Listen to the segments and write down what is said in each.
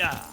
Yeah.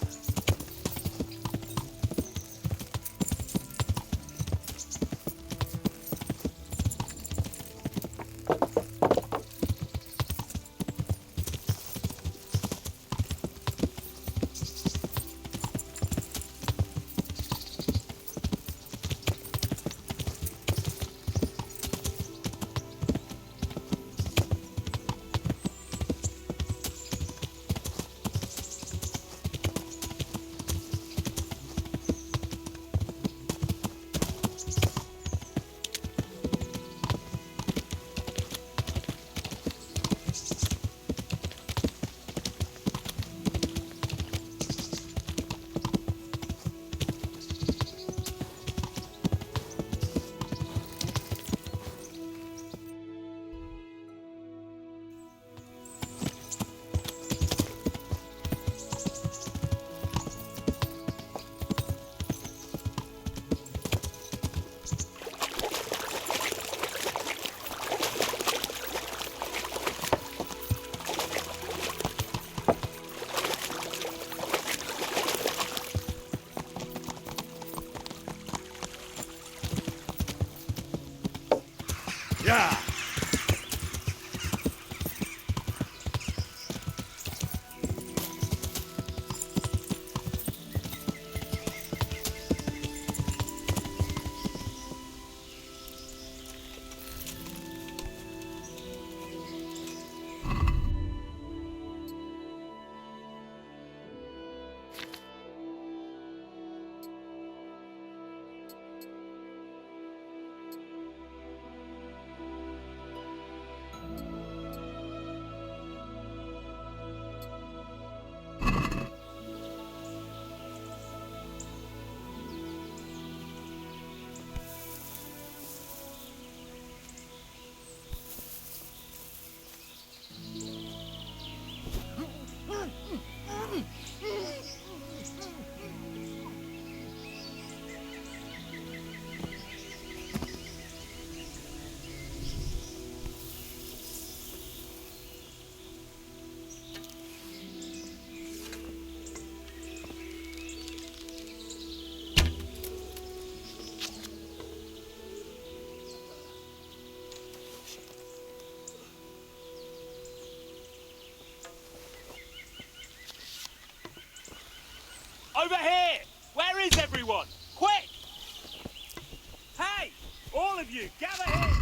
Yeah. Over here! Where is everyone? Quick! Hey! All of you, gather here!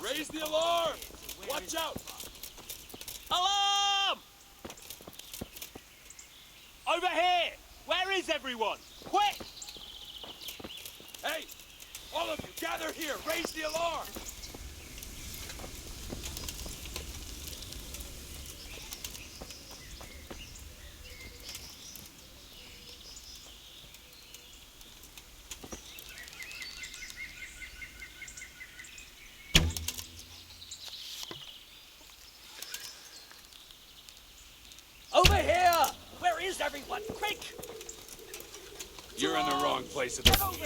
Raise the alarm! Watch out! Alarm! Over here! Where is everyone? Quick! Hey! All of you, gather here! Raise the alarm! Over here! Where is everyone? Quick! You're in the wrong place at the... Over here!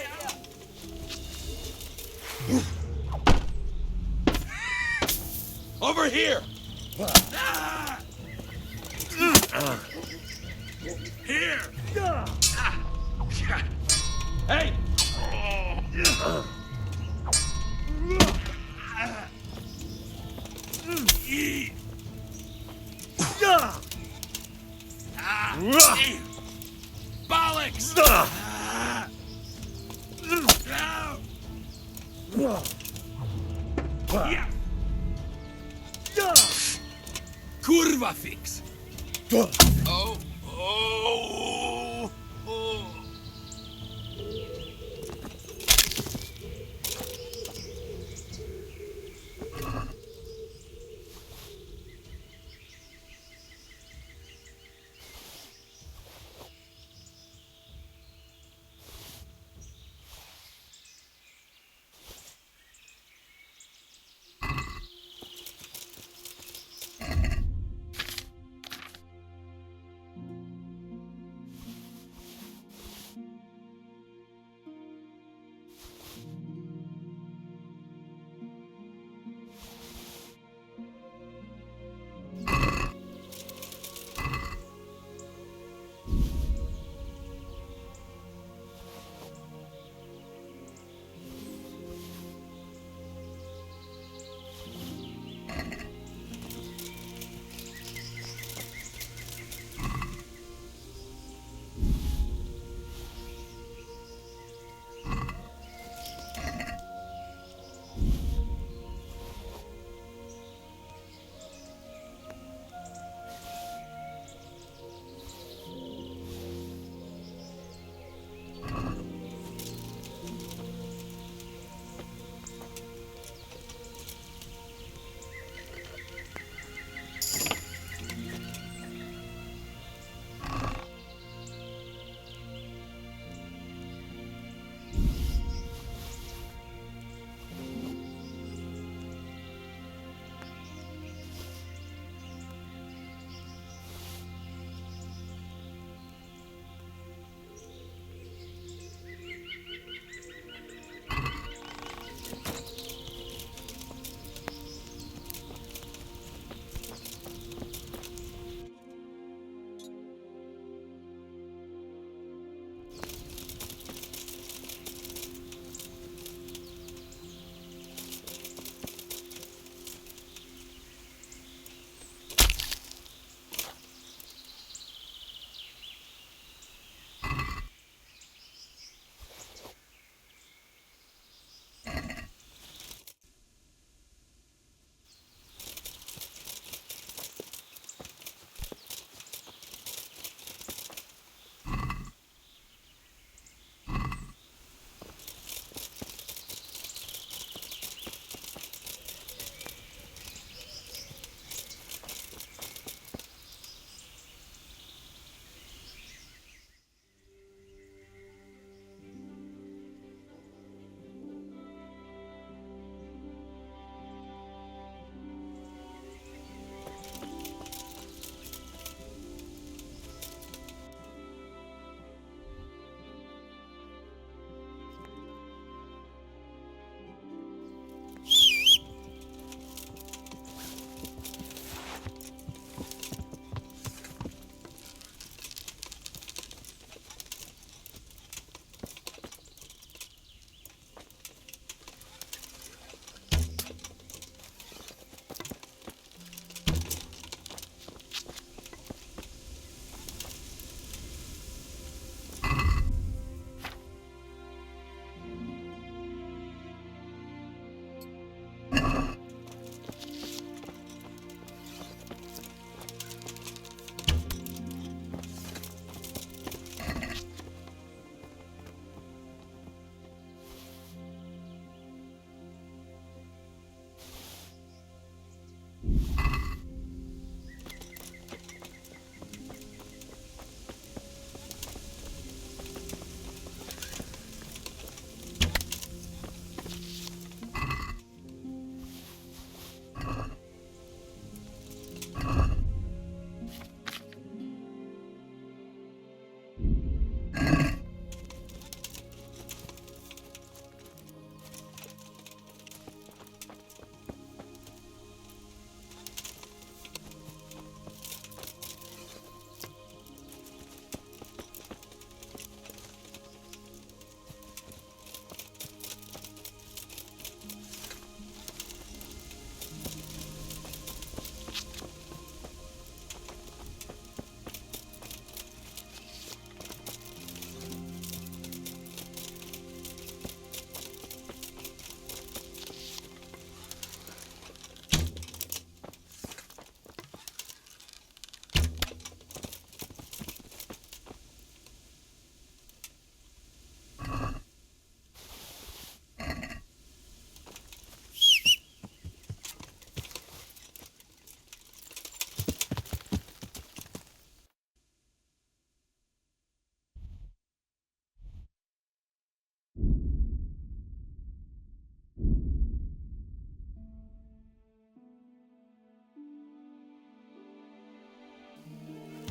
Over here! Here! Hey! Eat! Bollocks! Kurva fix! Oh! Oh! Oh!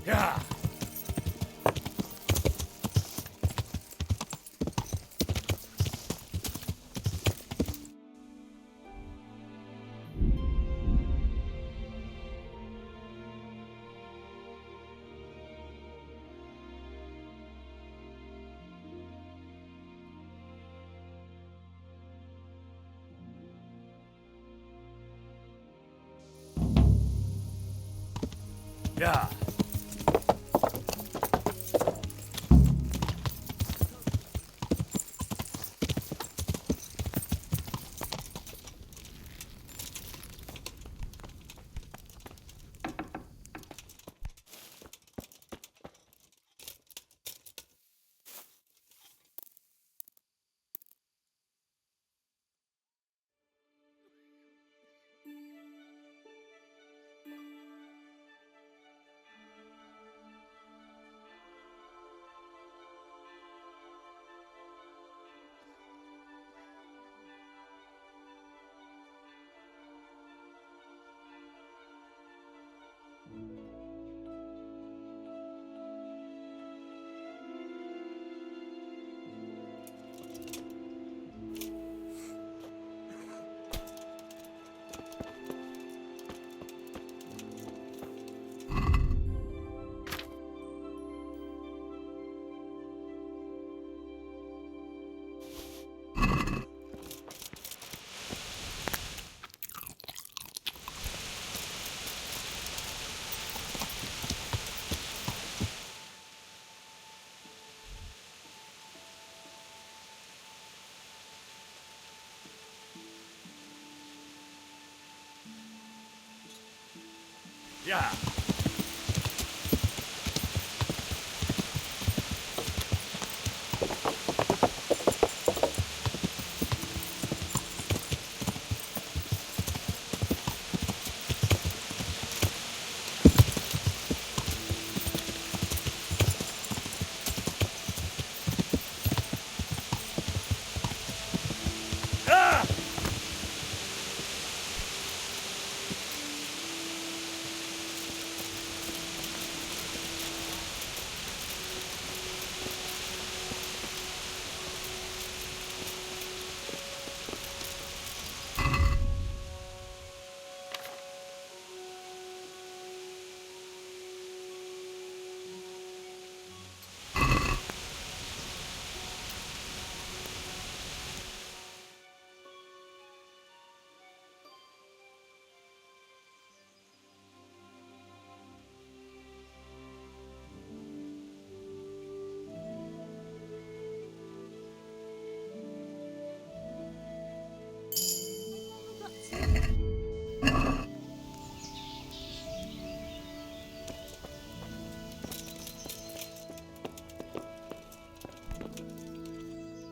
Yeah. Yeah. Yeah.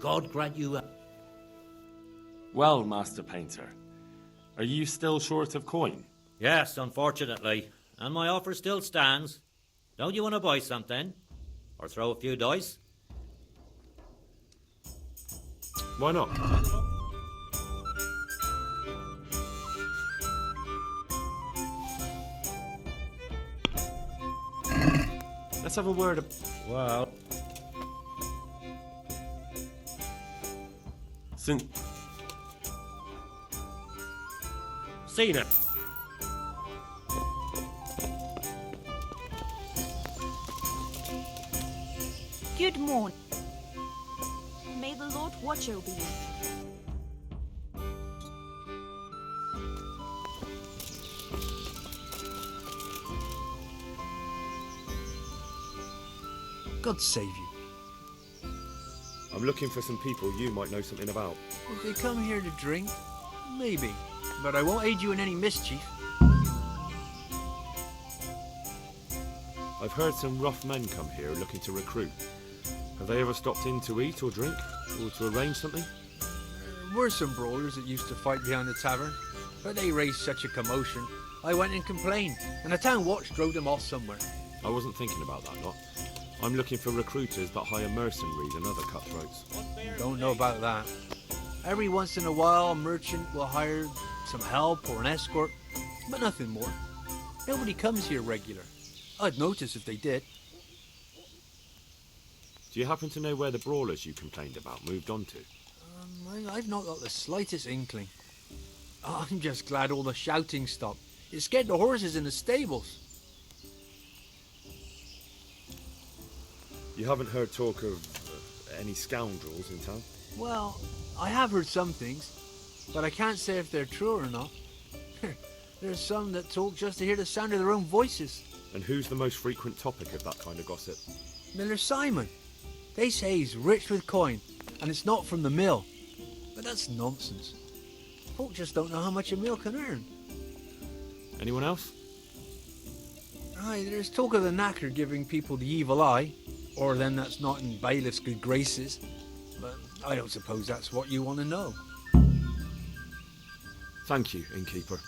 God grant you a... Well, Master Painter, are you still short of coin? Yes, unfortunately. And my offer still stands. Don't you want to buy something? Or throw a few dice? Why not? Let's have a word. Well... Cena. Good morning. May the Lord watch over you. God save you. I'm looking for some people you might know something about. If they come here to drink, maybe. But I won't aid you in any mischief. I've heard some rough men come here looking to recruit. Have they ever stopped in to eat or drink? Or to arrange something? There were some brawlers that used to fight behind the tavern, but they raised such a commotion, I went and complained, and the town watch drove them off somewhere. I wasn't thinking about that lot. I'm looking for recruiters that hire mercenaries and other cutthroats. Don't know about that. Every once in a while, a merchant will hire some help or an escort, but nothing more. Nobody comes here regular. I'd notice if they did. Do you happen to know where the brawlers you complained about moved on to? I've not got the slightest inkling. I'm just glad all the shouting stopped. It scared the horses in the stables. You haven't heard talk of any scoundrels in town? Well, I have heard some things, but I can't say if they're true or not. There's some that talk just to hear the sound of their own voices. And who's the most frequent topic of that kind of gossip? Miller Simon. They say he's rich with coin, and it's not from the mill. But that's nonsense. Folk just don't know how much a mill can earn. Anyone else? Aye, there's talk of the knacker giving people the evil eye, or them that's not in bailiff's good graces. But I don't suppose that's what you want to know. Thank you, innkeeper.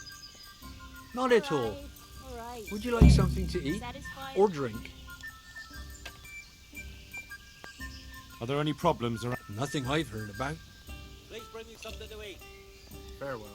Not at all. All right. Would you like something to eat Satisfied? or drink? Are there any problems around? Nothing I've heard about. Please bring me something to eat. Farewell.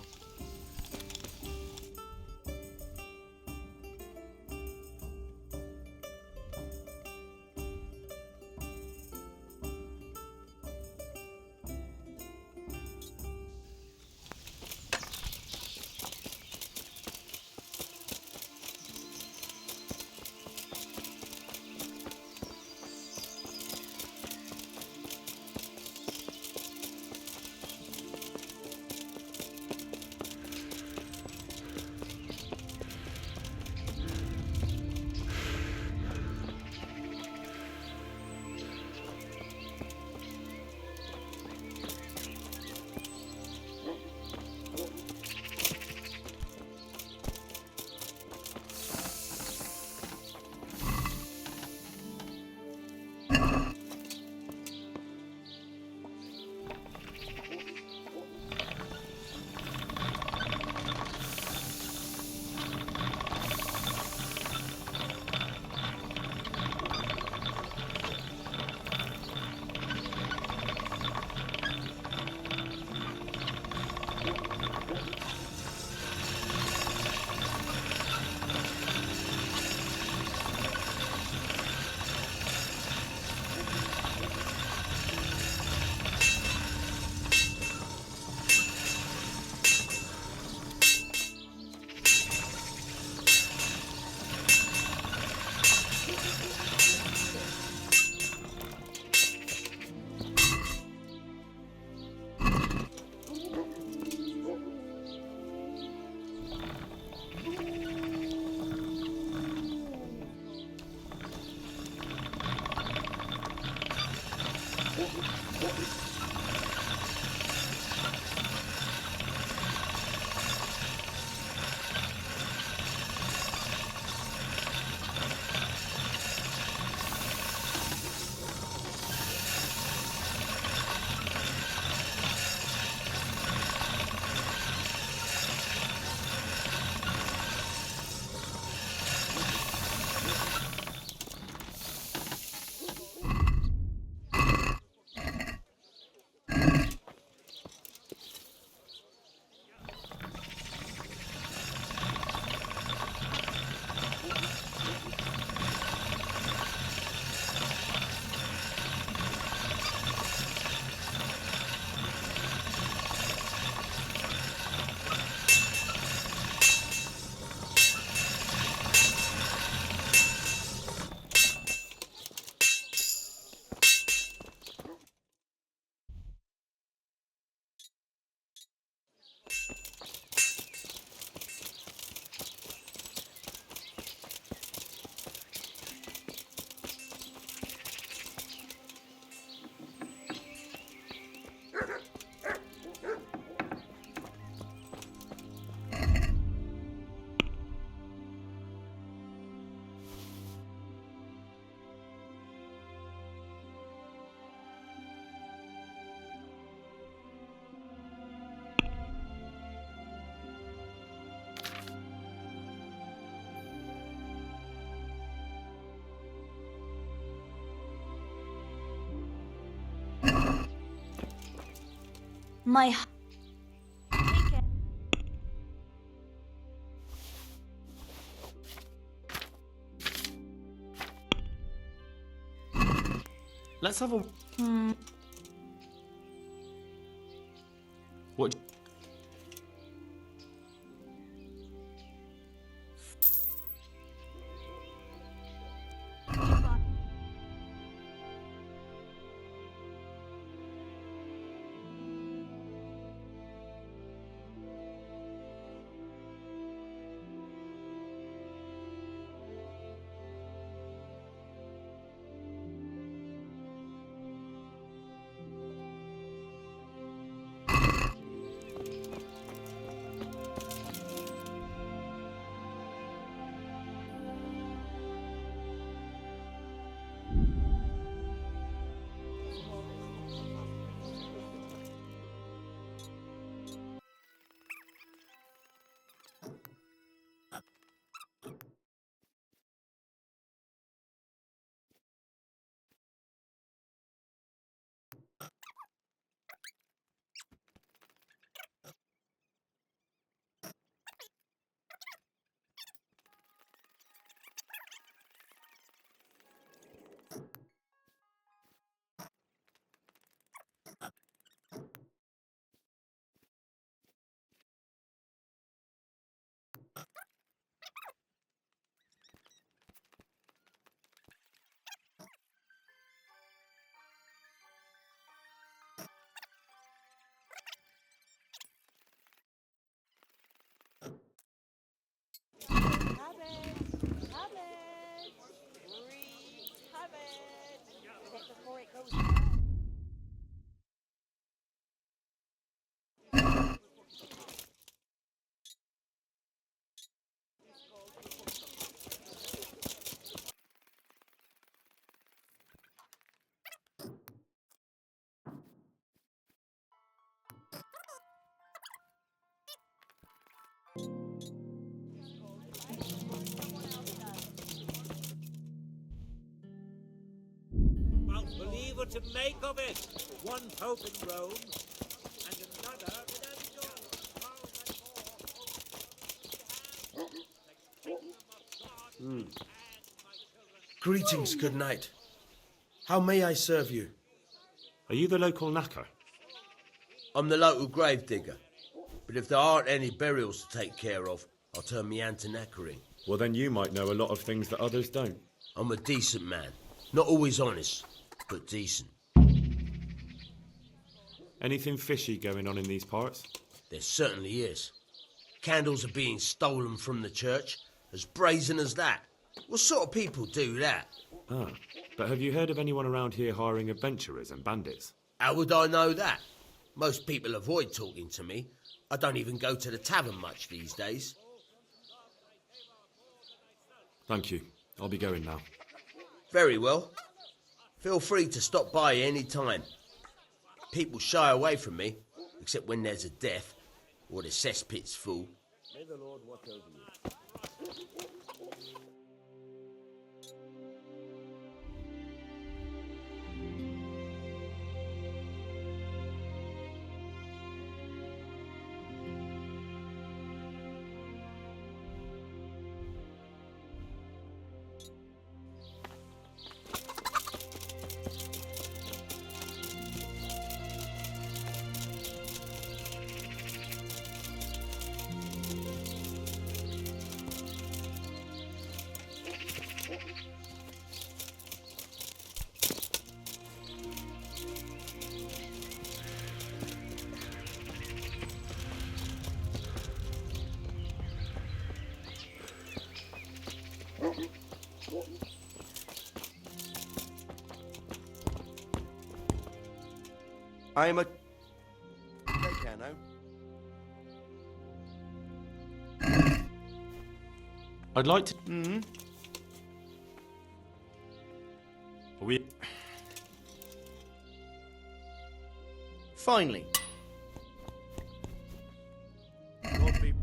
My... Take care. Let's have a... What... Won't believe what to make of it. One pope in Rome, and another in Andorra. Greetings, good night. How may I serve you? Are you the local knacker? I'm the local gravedigger, but if there aren't any burials to take care of, I'll turn me hand to knackering. Well, then you might know a lot of things that others don't. I'm a decent man. Not always honest, but decent. Anything fishy going on in these parts? There certainly is. Candles are being stolen from the church, as brazen as that. What sort of people do that? Ah, but have you heard of anyone around here hiring adventurers and bandits? How would I know that? Most people avoid talking to me. I don't even go to the tavern much these days. Thank you. I'll be going now. Very well. Feel free to stop by any time. People shy away from me, except when there's a death or the cesspit's full. May the Lord watch over you. I am a... Cano. I'd like to... Are we... Finally. Lord be...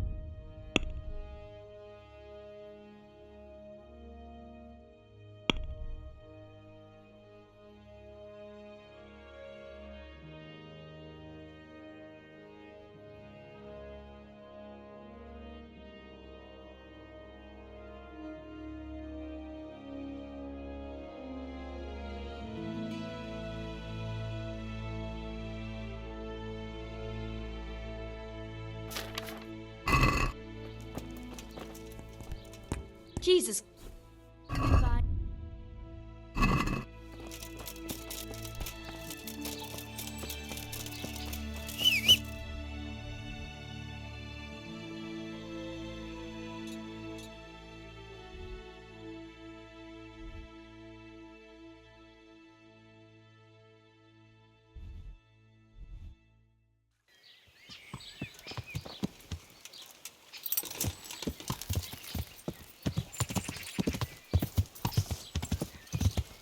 Jesus. Goodbye.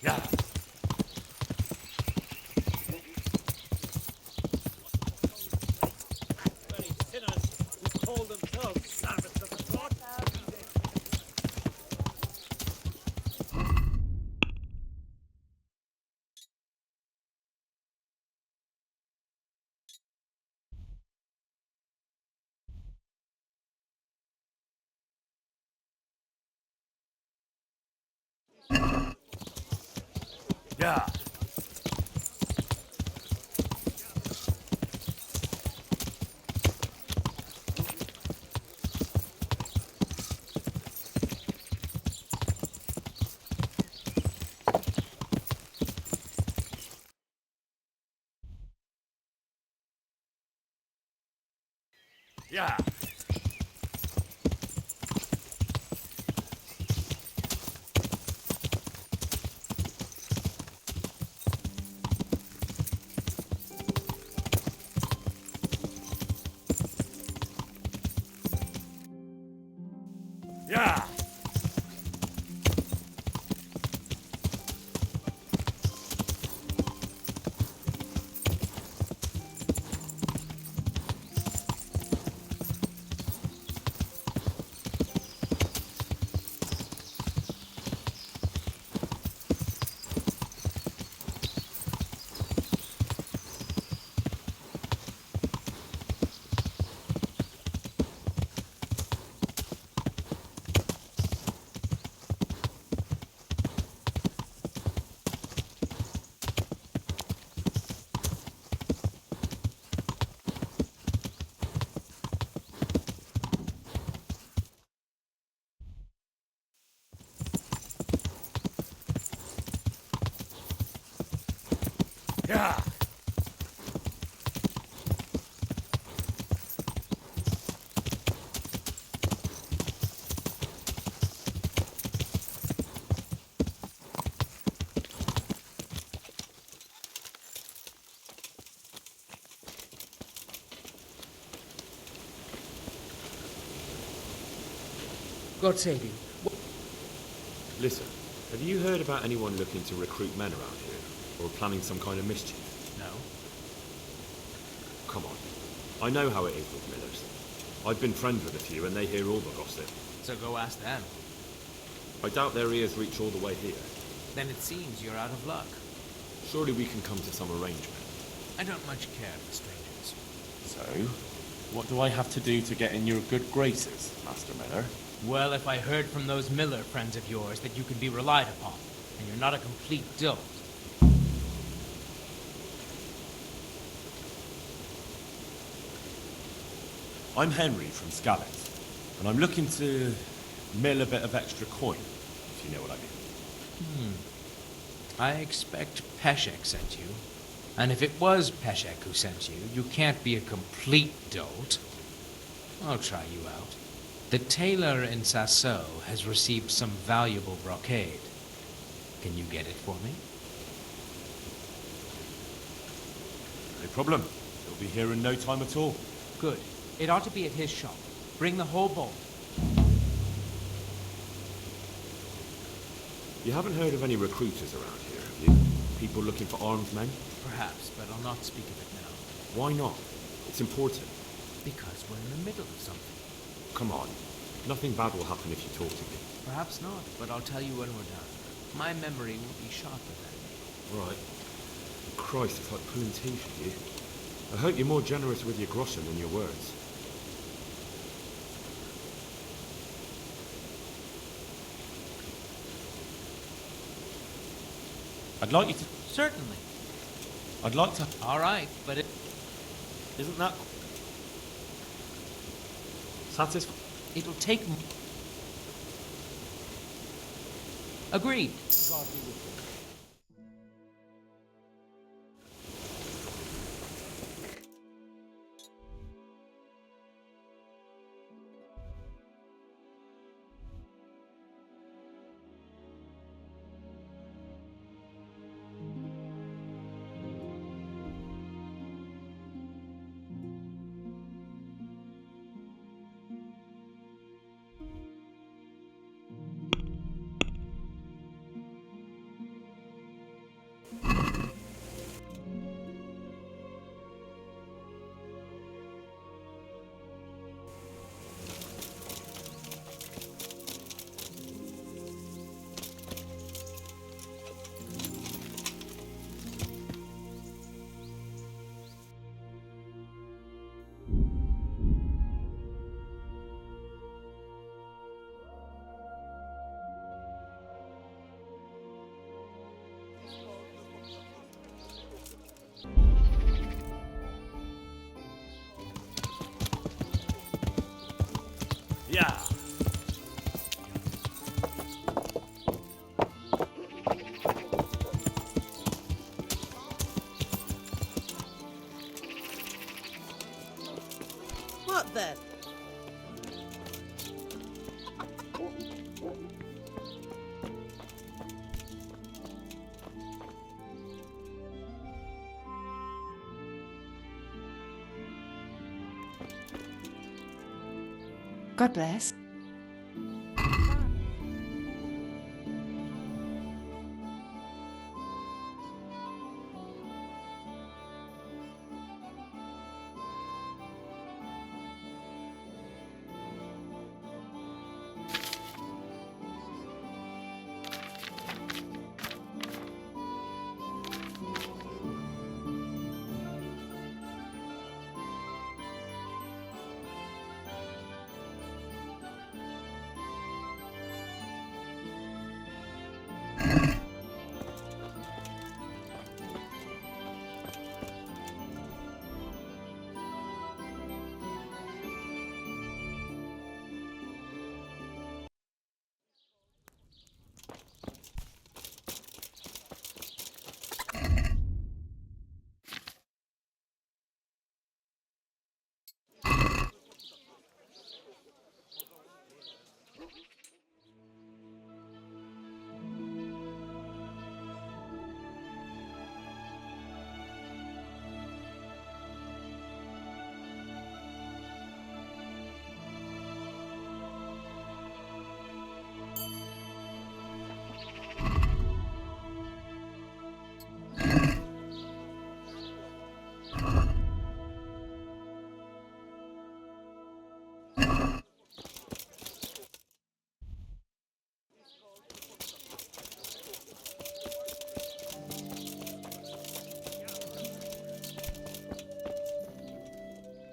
Yeah. Very sinners who call themselves servants of the Lord. Yeah. Yeah. Yeah. Yeah. God save you. Listen, have you heard about anyone looking to recruit men around here? Or planning some kind of mischief? No. Come on. I know how it is with millers. I've been friends with a few and they hear all the gossip. So go ask them. I doubt their ears reach all the way here. Then it seems you're out of luck. Surely we can come to some arrangement. I don't much care for strangers. So, what do I have to do to get in your good graces, Master Miller? Well, if I heard from those Miller friends of yours that you can be relied upon, and you're not a complete dolt. I'm Henry from Skalitz, and I'm looking to mill a bit of extra coin, if you know what I mean. I expect Peshek sent you. And if it was Peshek who sent you, you can't be a complete dolt. I'll try you out. The tailor in Sasso has received some valuable brocade. Can you get it for me? No problem. It'll be here in no time at all. Good. It ought to be at his shop. Bring the whole bolt. You haven't heard of any recruiters around here, have you? People looking for armed men? Perhaps, but I'll not speak of it now. Why not? It's important. Because we're in the middle of something. Come on. Nothing bad will happen if you talk to me. Perhaps not, but I'll tell you when we're done. My memory will be sharper then. Right. Christ, it's like pulling teeth with you. I hope you're more generous with your groschen than your words. I'd like you to... Certainly. I'd like to... All right, but it... Isn't that... Satisfy... It'll take... Agreed. Yeah. What then? God bless.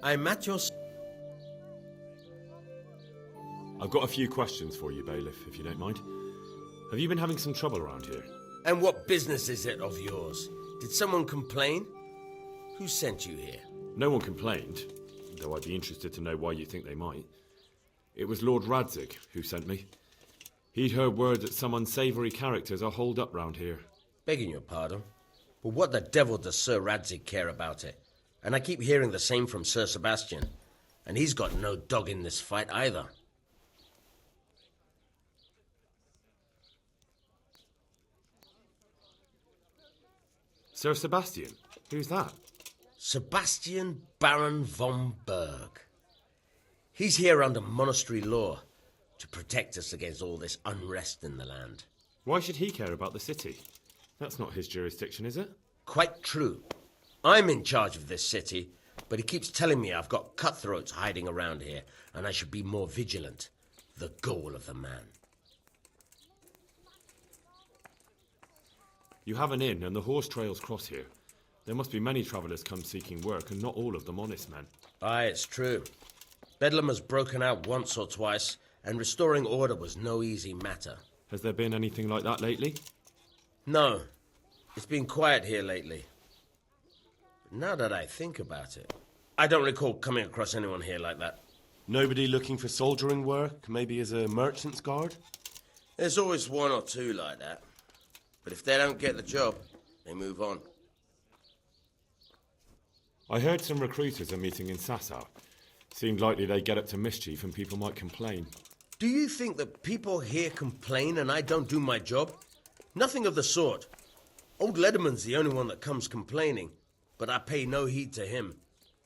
I'm at your... I've got a few questions for you, Bailiff, if you don't mind. Have you been having some trouble around here? And what business is it of yours? Did someone complain? Who sent you here? No one complained, though I'd be interested to know why you think they might. It was Lord Radzig who sent me. He'd heard word that some unsavoury characters are holed up round here. Begging your pardon, but what the devil does Sir Radzig care about it? And I keep hearing the same from Sir Sebastian. And he's got no dog in this fight either. Sir Sebastian? Who's that? Sebastian Baron von Berg. He's here under monastery law to protect us against all this unrest in the land. Why should he care about the city? That's not his jurisdiction, is it? Quite true. I'm in charge of this city, but he keeps telling me I've got cutthroats hiding around here, and I should be more vigilant. The goal of the man. You have an inn, and the horse trails cross here. There must be many travellers come seeking work, and not all of them honest men. Aye, it's true. Bedlam has broken out once or twice, and restoring order was no easy matter. Has there been anything like that lately? No. It's been quiet here lately. But now that I think about it, I don't recall coming across anyone here like that. Nobody looking for soldiering work, maybe as a merchant's guard? There's always one or two like that. But if they don't get the job, they move on. I heard some recruiters are meeting in Sasau. Seemed likely they get up to mischief and people might complain. Do you think that people here complain and I don't do my job? Nothing of the sort. Old Lederman's the only one that comes complaining, but I pay no heed to him.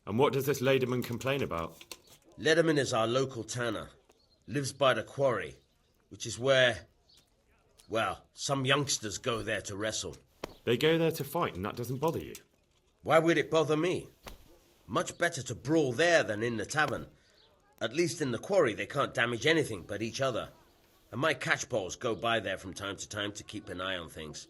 And what does this Lederman complain about? Lederman is our local tanner. Lives by the quarry, which is where, well, some youngsters go there to wrestle. They go there to fight and that doesn't bother you? Why would it bother me? Much better to brawl there than in the tavern. At least in the quarry they can't damage anything but each other. And my catchpoles go by there from time to time to keep an eye on things.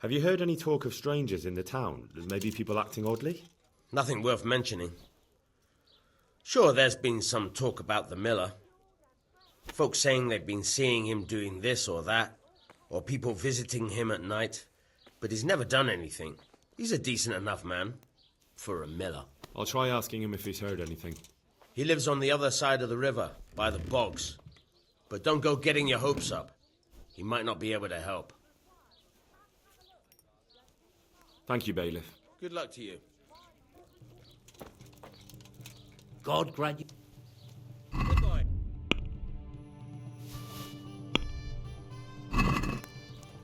Have you heard any talk of strangers in the town? Maybe people acting oddly? Nothing worth mentioning. Sure, there's been some talk about the miller. Folks saying they've been seeing him doing this or that, or people visiting him at night. But he's never done anything. He's a decent enough man. For a miller. I'll try asking him if he's heard anything. He lives on the other side of the river, by the bogs. But don't go getting your hopes up. He might not be able to help. Thank you, Bailiff. Good luck to you. God grant you. Goodbye.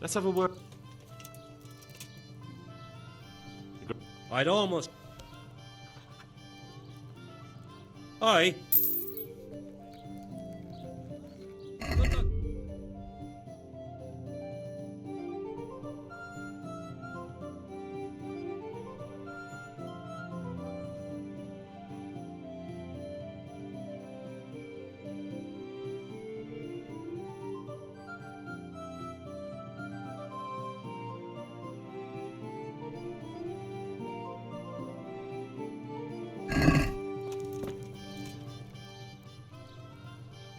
Let's have a word. I'd almost... Aye.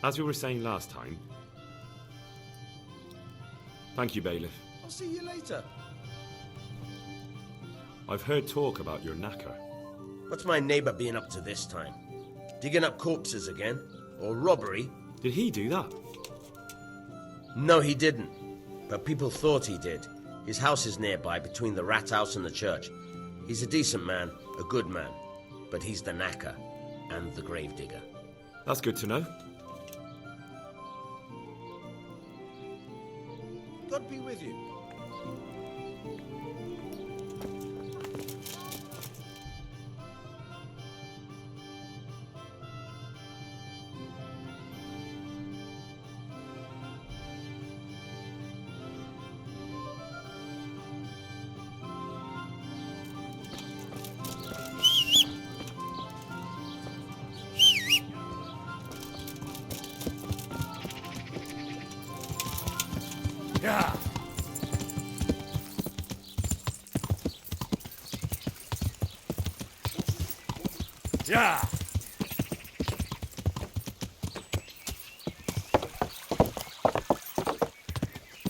As we were saying last time... Thank you, Bailiff. I'll see you later. I've heard talk about your knacker. What's my neighbor been up to this time? Digging up corpses again? Or robbery? Did he do that? No, he didn't. But people thought he did. His house is nearby, between the rat house and the church. He's a decent man, a good man. But he's the knacker and the gravedigger. That's good to know. God be with you. Yeah. Yeah.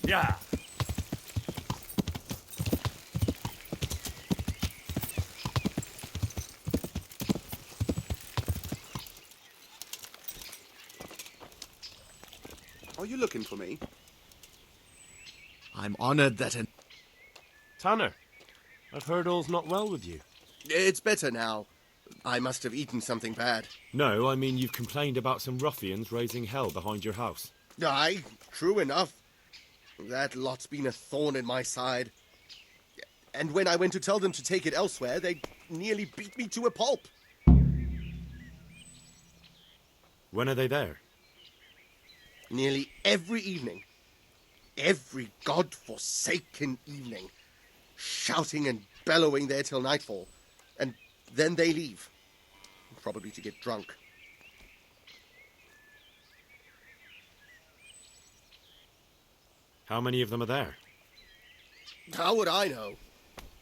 Yeah. Are you looking for me? I'm honored that an... Tanner, I've heard all's not well with you. It's better now. I must have eaten something bad. No, I mean you've complained about some ruffians raising hell behind your house. Aye, true enough. That lot's been a thorn in my side. And when I went to tell them to take it elsewhere, they nearly beat me to a pulp. When are they there? Nearly every evening. Every god-forsaken evening. Shouting and bellowing there till nightfall. And then they leave. Probably to get drunk. How many of them are there? How would I know?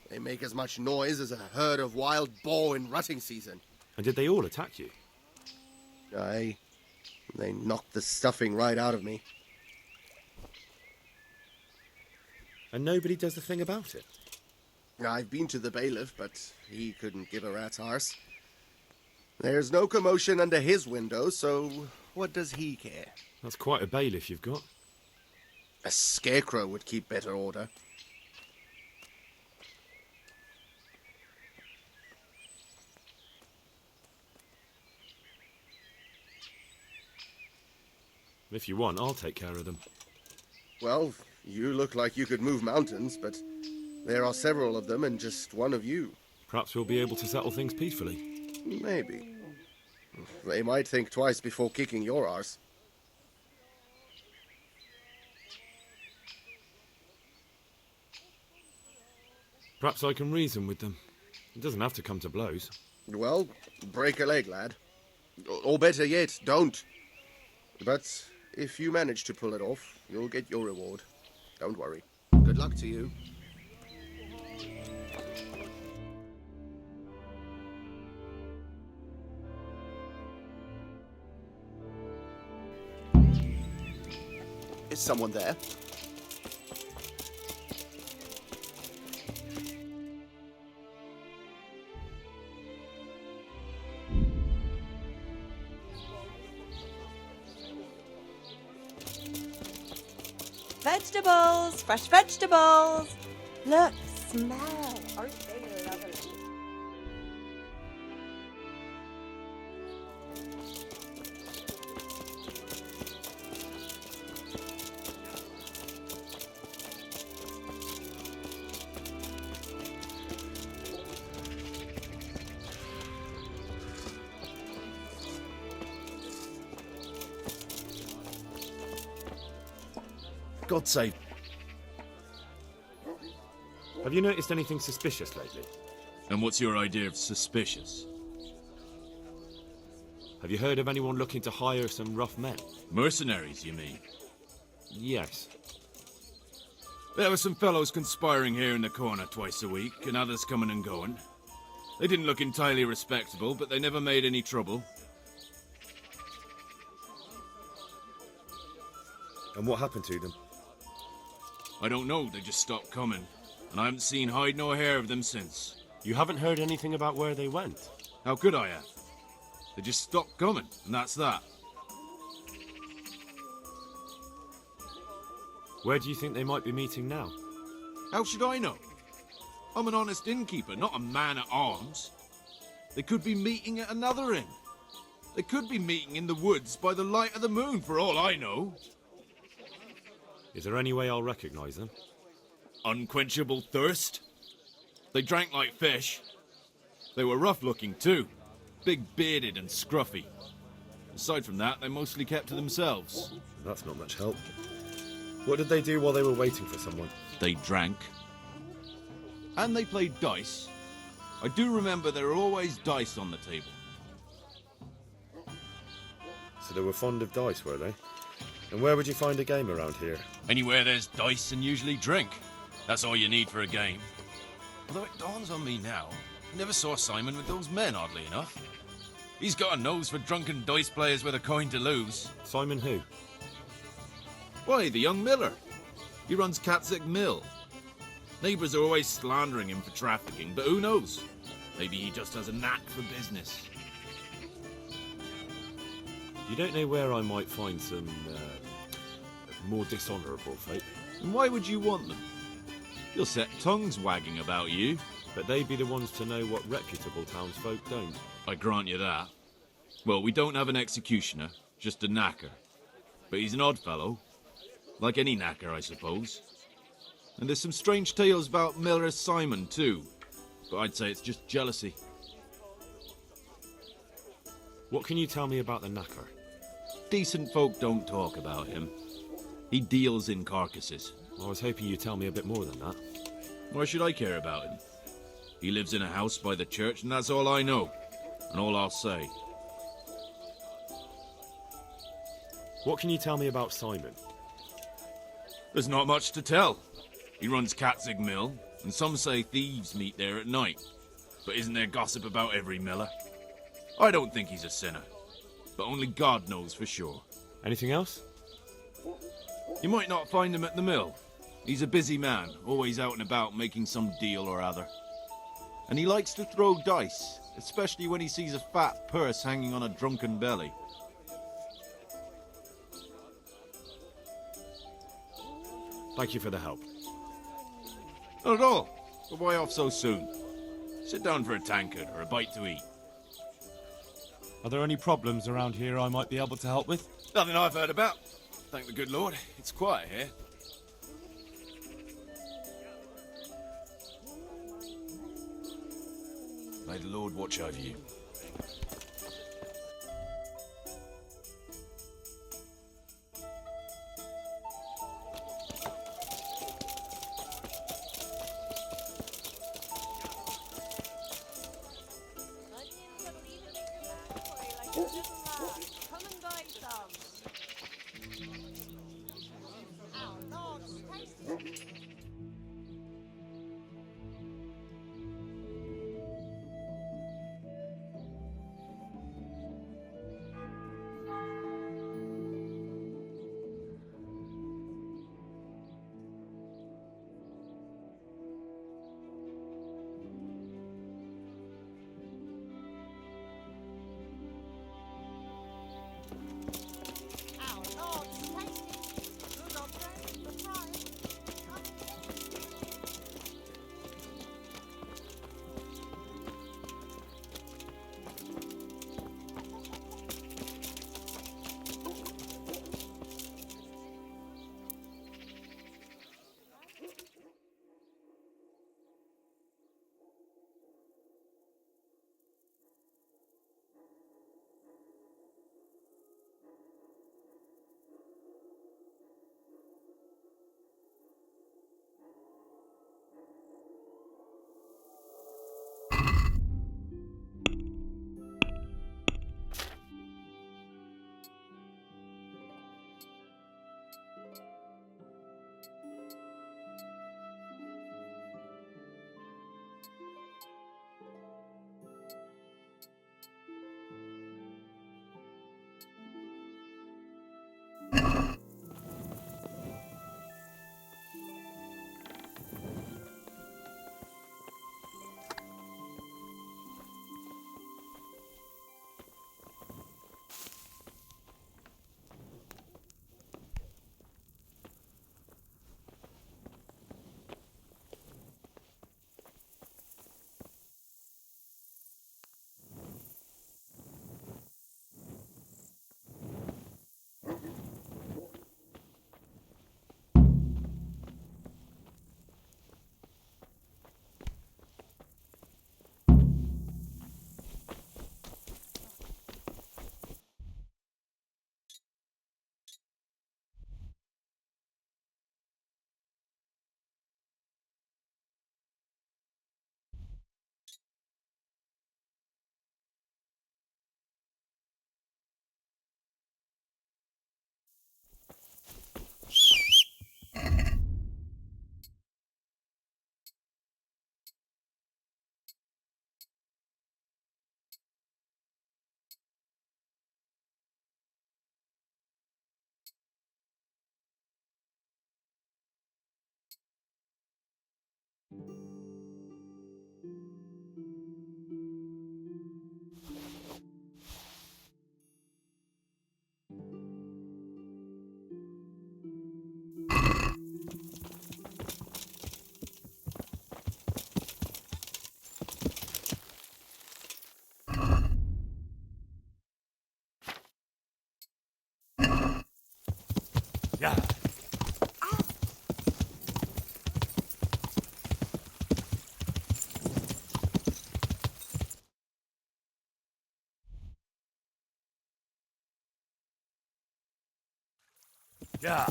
They make as much noise as a herd of wild boar in rutting season. And did they all attack you? Aye. They knocked the stuffing right out of me. And nobody does a thing about it? I've been to the bailiff, but he couldn't give a rat's arse. There's no commotion under his window, so What does he care? That's quite a bailiff you've got. A scarecrow would keep better order. If you want, I'll take care of them. Well, you look like you could move mountains, but there are several of them and just one of you. Perhaps we'll be able to settle things peacefully. Maybe. They might think twice before kicking your arse. Perhaps I can reason with them. It doesn't have to come to blows. Well, break a leg, lad. Or better yet, don't. But if you manage to pull it off, you'll get your reward. Don't worry. Good luck to you. Is someone there? Vegetables! Fresh vegetables! Look, smell. Aren't they lovely? God save. Have you noticed anything suspicious lately? And what's your idea of suspicious? Have you heard of anyone looking to hire some rough men? Mercenaries, you mean? Yes. There were some fellows conspiring here in the corner twice a week, and others coming and going. They didn't look entirely respectable, but they never made any trouble. And what happened to them? I don't know, they just stopped coming. And I haven't seen hide nor hair of them since. You haven't heard anything about where they went? How could I have? They just stopped coming, and that's that. Where do you think they might be meeting now? How should I know? I'm an honest innkeeper, not a man-at-arms. They could be meeting at another inn. They could be meeting in the woods by the light of the moon, for all I know. Is there any way I'll recognize them? Unquenchable thirst. They drank like fish. They were rough-looking, too. Big-bearded and scruffy. Aside from that, they mostly kept to themselves. That's not much help. What did they do while they were waiting for someone? They drank. And they played dice. I do remember there were always dice on the table. So they were fond of dice, were they? And where would you find a game around here? Anywhere there's dice and usually drink. That's all you need for a game. Although it dawns on me now, I never saw Simon with those men, oddly enough. He's got a nose for drunken dice players with a coin to lose. Simon who? Why, the young miller. He runs Katzig Mill. Neighbours are always slandering him for trafficking, but who knows? Maybe he just has a knack for business. You don't know where I might find some more dishonourable folk? And why would you want them? You'll set tongues wagging about you. But they'd be the ones to know what reputable townsfolk don't. I grant you that. Well, we don't have an executioner, just a knacker. But he's an odd fellow. Like any knacker, I suppose. And there's some strange tales about Miller Simon, too. But I'd say it's just jealousy. What can you tell me about the knacker? Decent folk don't talk about him. He deals in carcasses. I was hoping you'd tell me a bit more than that. Why should I care about him? He lives in a house by the church, and that's all I know. And all I'll say. What can you tell me about Simon? There's not much to tell. He runs Katzig Mill, and some say thieves meet there at night. But isn't there gossip about every miller? I don't think he's a sinner. But only God knows for sure. Anything else? You might not find him at the mill. He's a busy man, always out and about making some deal or other. And he likes to throw dice, especially when he sees a fat purse hanging on a drunken belly. Thank you for the help. Not at all. But why off so soon? Sit down for a tankard or a bite to eat. Are there any problems around here I might be able to help with? Nothing I've heard about. Thank the good Lord. It's quiet here. May the Lord watch over you. Yeah. Yeah.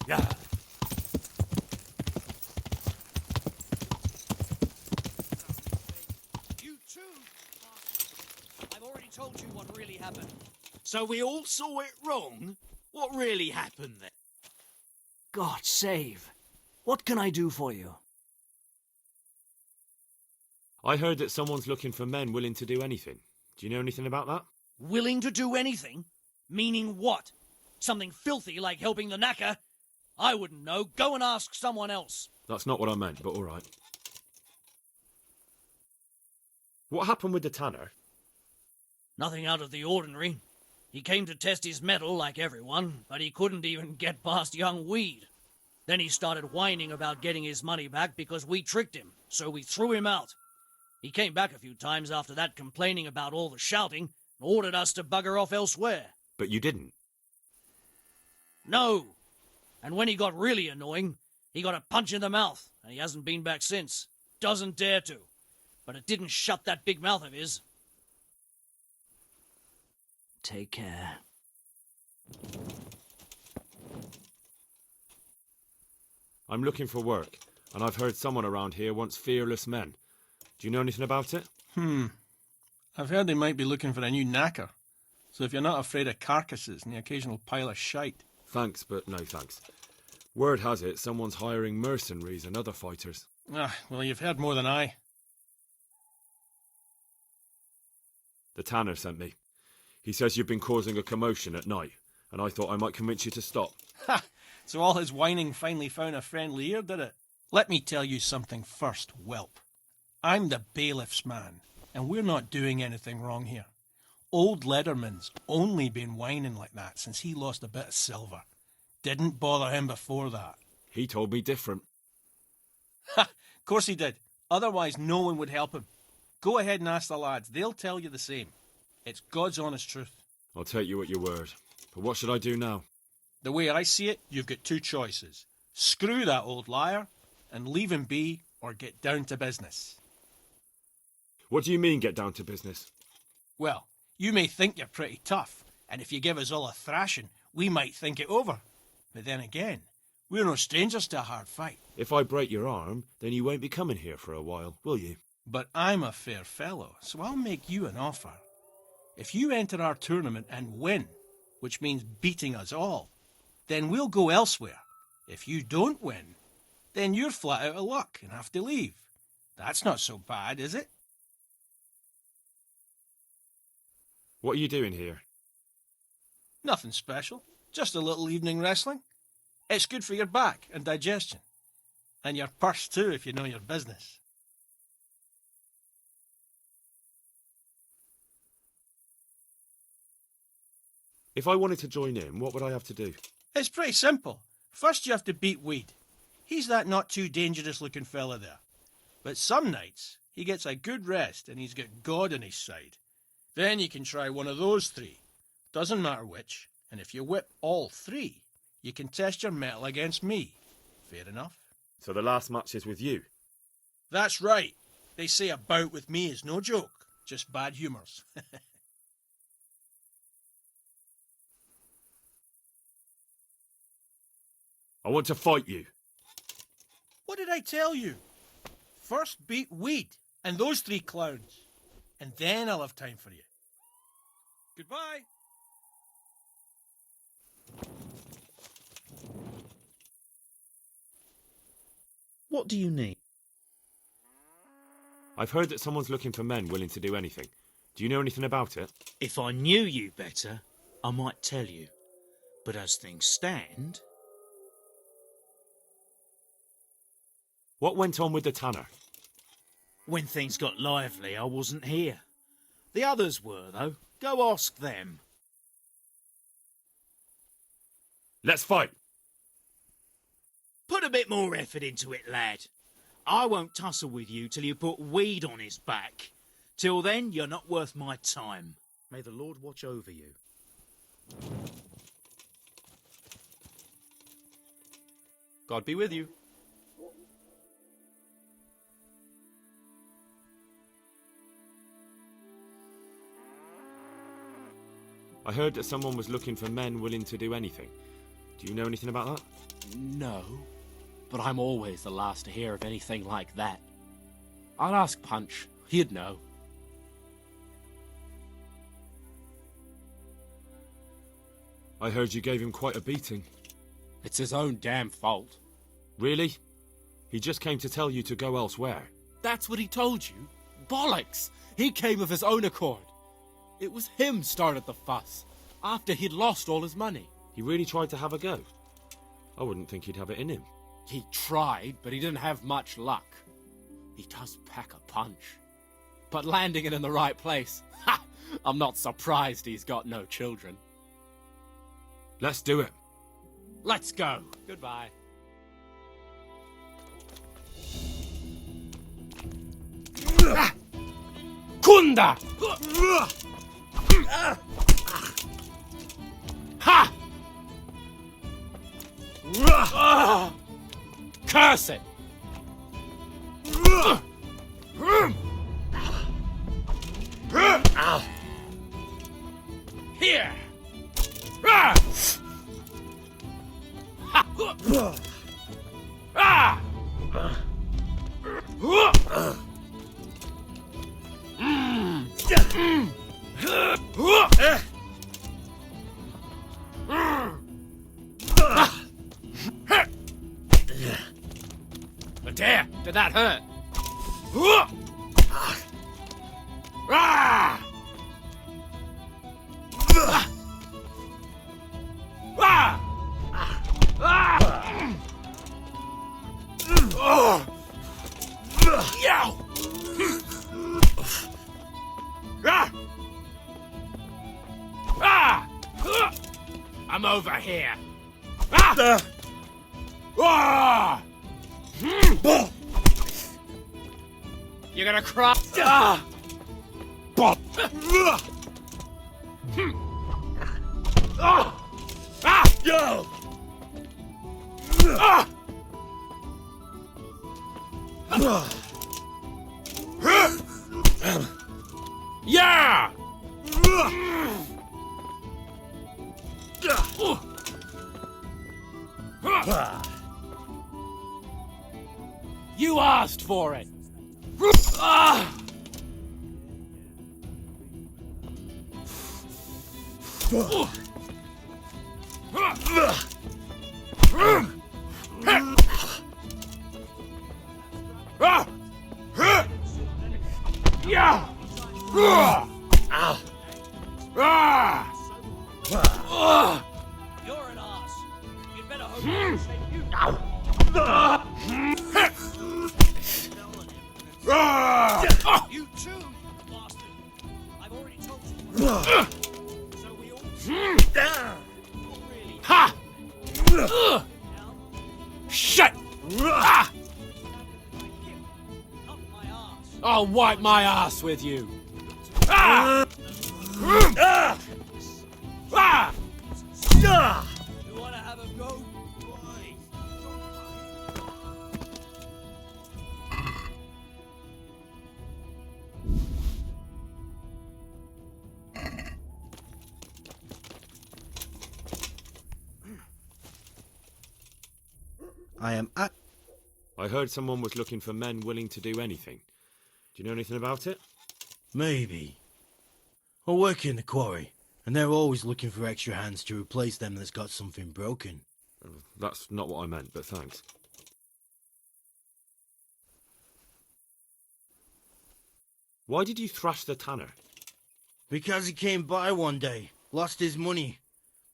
Yeah. You too? I've already told you what really happened. So we all saw it wrong? What really happened then? God save. What can I do for you? I heard that someone's looking for men willing to do anything. Do you know anything about that? Willing to do anything? Meaning what? Something filthy like helping the knacker? I wouldn't know. Go and ask someone else. That's not what I meant, but all right. What happened with the tanner? Nothing out of the ordinary. He came to test his mettle like everyone, but he couldn't even get past young Weed. Then he started whining about getting his money back because we tricked him, so we threw him out. He came back a few times after that complaining about all the shouting and ordered us to bugger off elsewhere. But you didn't. No! And when he got really annoying, he got a punch in the mouth, and he hasn't been back since. Doesn't dare to. But it didn't shut that big mouth of his. Take care. I'm looking for work, and I've heard someone around here wants fearless men. Do you know anything about it? I've heard they might be looking for a new knacker. So if you're not afraid of carcasses and the occasional pile of shite... Thanks, but no thanks. Word has it someone's hiring mercenaries and other fighters. Ah, well, you've heard more than I. The tanner sent me. He says you've been causing a commotion at night, and I thought I might convince you to stop. Ha! So all his whining finally found a friendly ear, did it? Let me tell you something first, whelp. I'm the bailiff's man, and we're not doing anything wrong here. Old Lederman's only been whining like that since he lost a bit of silver. Didn't bother him before that. He told me different. Ha! Of course he did. Otherwise no one would help him. Go ahead and ask the lads. They'll tell you the same. It's God's honest truth. I'll take you at your word. But what should I do now? The way I see it, you've got two choices. Screw that old liar and leave him be, or get down to business. What do you mean, get down to business? Well, you may think you're pretty tough, and if you give us all a thrashing, we might think it over. But then again, we're no strangers to a hard fight. If I break your arm, then you won't be coming here for a while, will you? But I'm a fair fellow, so I'll make you an offer. If you enter our tournament and win, which means beating us all, then we'll go elsewhere. If you don't win, then you're flat out of luck and have to leave. That's not so bad, is it? What are you doing here? Nothing special. Just a little evening wrestling. It's good for your back and digestion. And your purse too, if you know your business. If I wanted to join in, what would I have to do? It's pretty simple. First you have to beat Weed. He's that not too dangerous looking fella there. But some nights, he gets a good rest and he's got God on his side. Then you can try one of those three. Doesn't matter which. And if you whip all three, you can test your mettle against me. Fair enough. So the last match is with you? That's right. They say a bout with me is no joke. Just bad humours. I want to fight you. What did I tell you? First beat Weed and those three clowns. And then I'll have time for you. Goodbye. What do you need? I've heard that someone's looking for men willing to do anything. Do you know anything about it? If I knew you better, I might tell you. But as things stand... What went on with the tanner? When things got lively, I wasn't here. The others were, though. Go ask them. Let's fight! Put a bit more effort into it, lad. I won't tussle with you till you put Weed on his back. Till then, you're not worth my time. May the Lord watch over you. God be with you. I heard that someone was looking for men willing to do anything. Do you know anything about that? No, but I'm always the last to hear of anything like that. I'd ask Punch. He'd know. I heard you gave him quite a beating. It's his own damn fault. Really? He just came to tell you to go elsewhere. That's what he told you? Bollocks! He came of his own accord. It was him started the fuss, after he'd lost all his money. He really tried to have a go. I wouldn't think he'd have it in him. He tried, but he didn't have much luck. He does pack a punch. But landing it in the right place, ha! I'm not surprised he's got no children. Let's do it. Let's go. Goodbye. Kunda! Ha! Curse it! Here! There! Did that hurt? I'm over here. You're gonna cry. Yeah! You asked for it. You're an ass. You'd better hope I don't save you. You too, you bastard. I've already told you. So we all really. Ha! Shit! I'll wipe my ass with you. You wanna have a go? Boy. I am at... I heard someone was looking for men willing to do anything. Do you know anything about it? Maybe. I work in the quarry, and they're always looking for extra hands to replace them that's got something broken. That's not what I meant, but thanks. Why did you thrash the tanner? Because he came by one day, lost his money,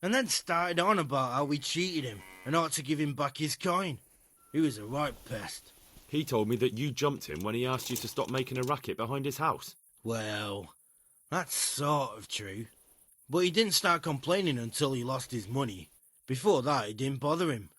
and then started on about how we cheated him and ought to give him back his coin. He was a right pest. He told me that you jumped him when he asked you to stop making a racket behind his house. Well, that's sort of true. But he didn't start complaining until he lost his money. Before that, it didn't bother him.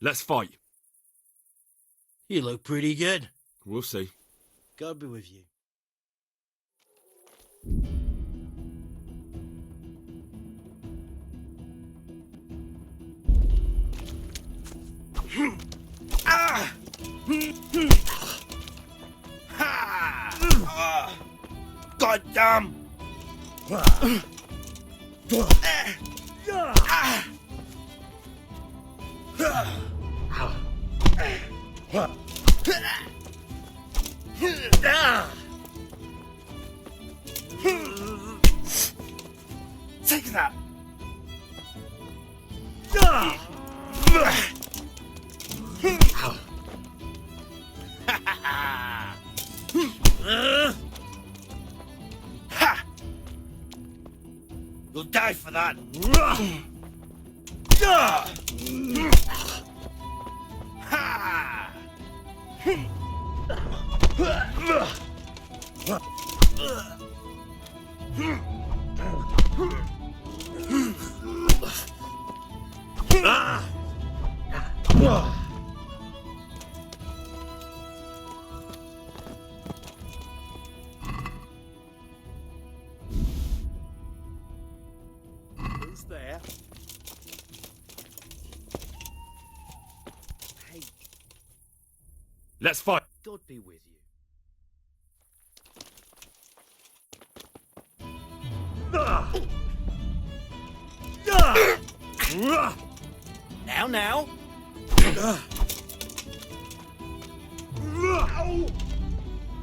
Let's fight. You look pretty good. We'll see. God be with you. God damn! Take that! You'll die for that. Who's there? Hey, Let's fight. God be with you. Now.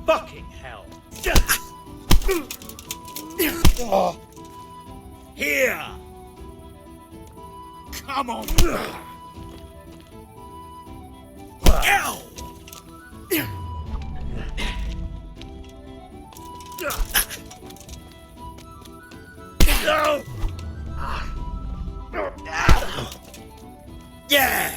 Fucking hell. Here. Come on. Ow. Yeah.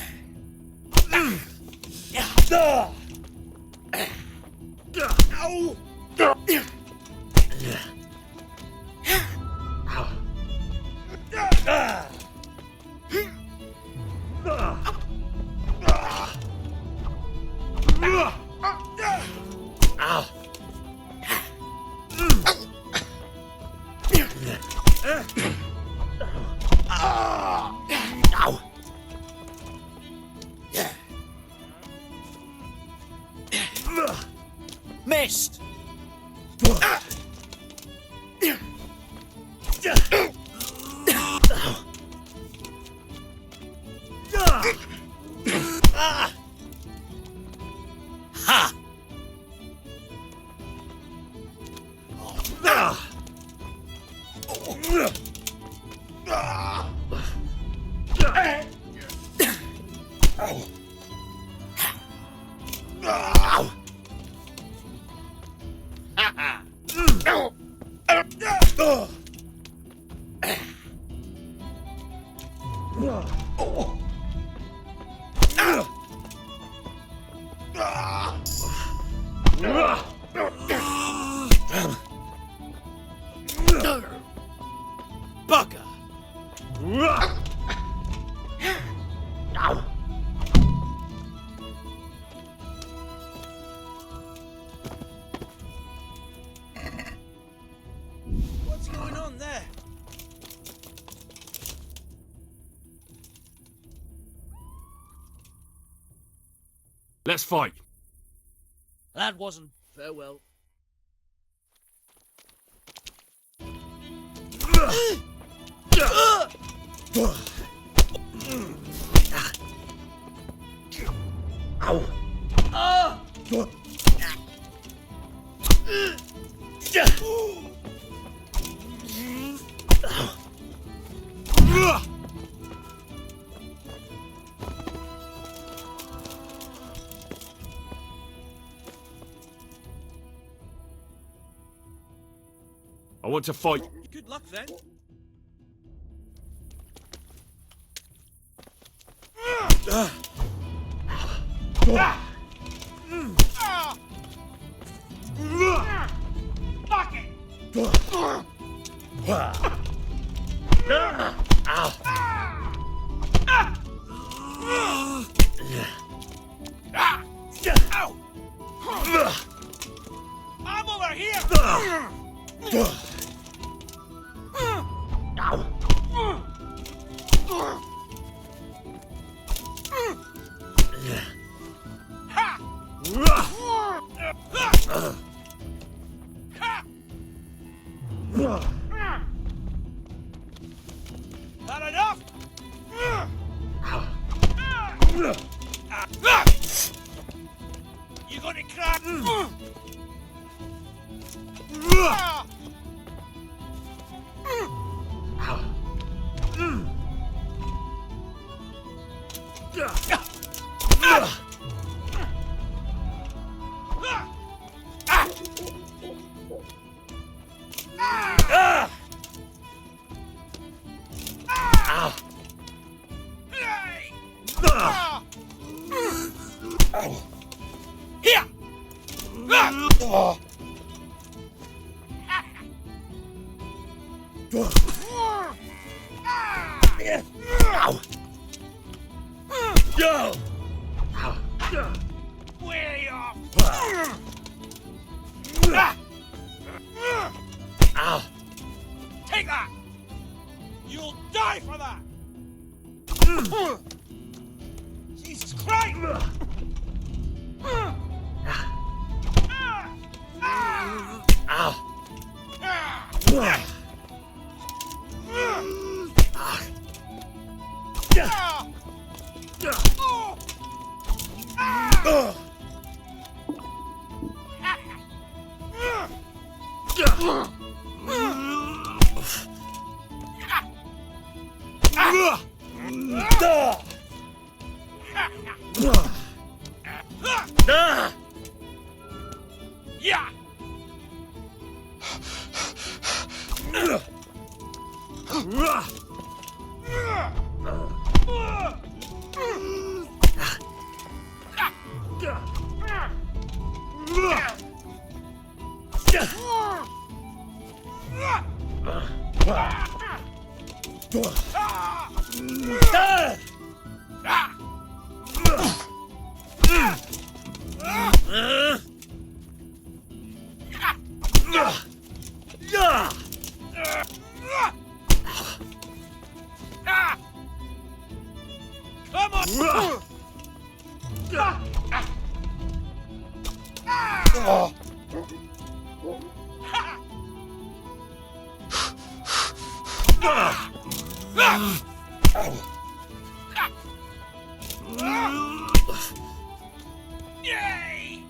Missed. Ha! Bugger! What's going on there? Let's fight. That wasn't farewell. I want to fight. Good luck then. Fuck it! I'm over here! Not enough? You gonna crack? Way off! Take that! You'll die for that! Jesus Christ! Yeah! Come on! Yay!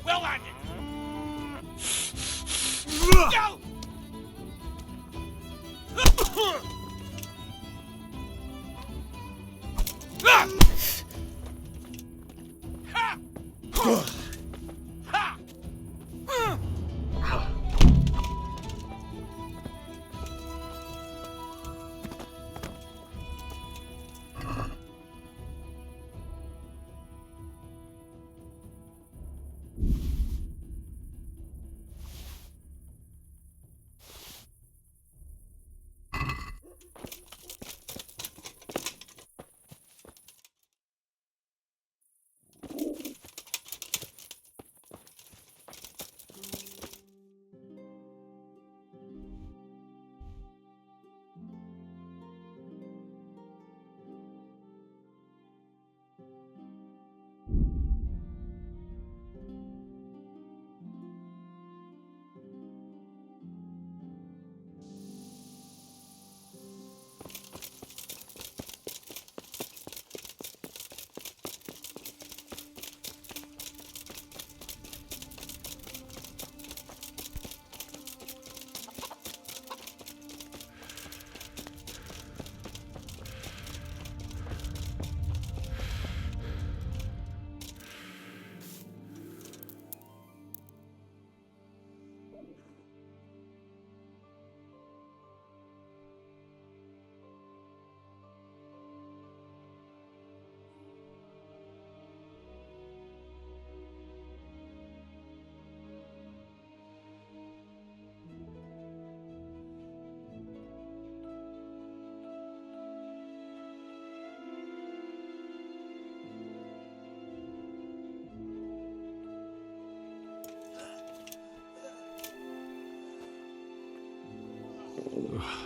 Well landed. Go!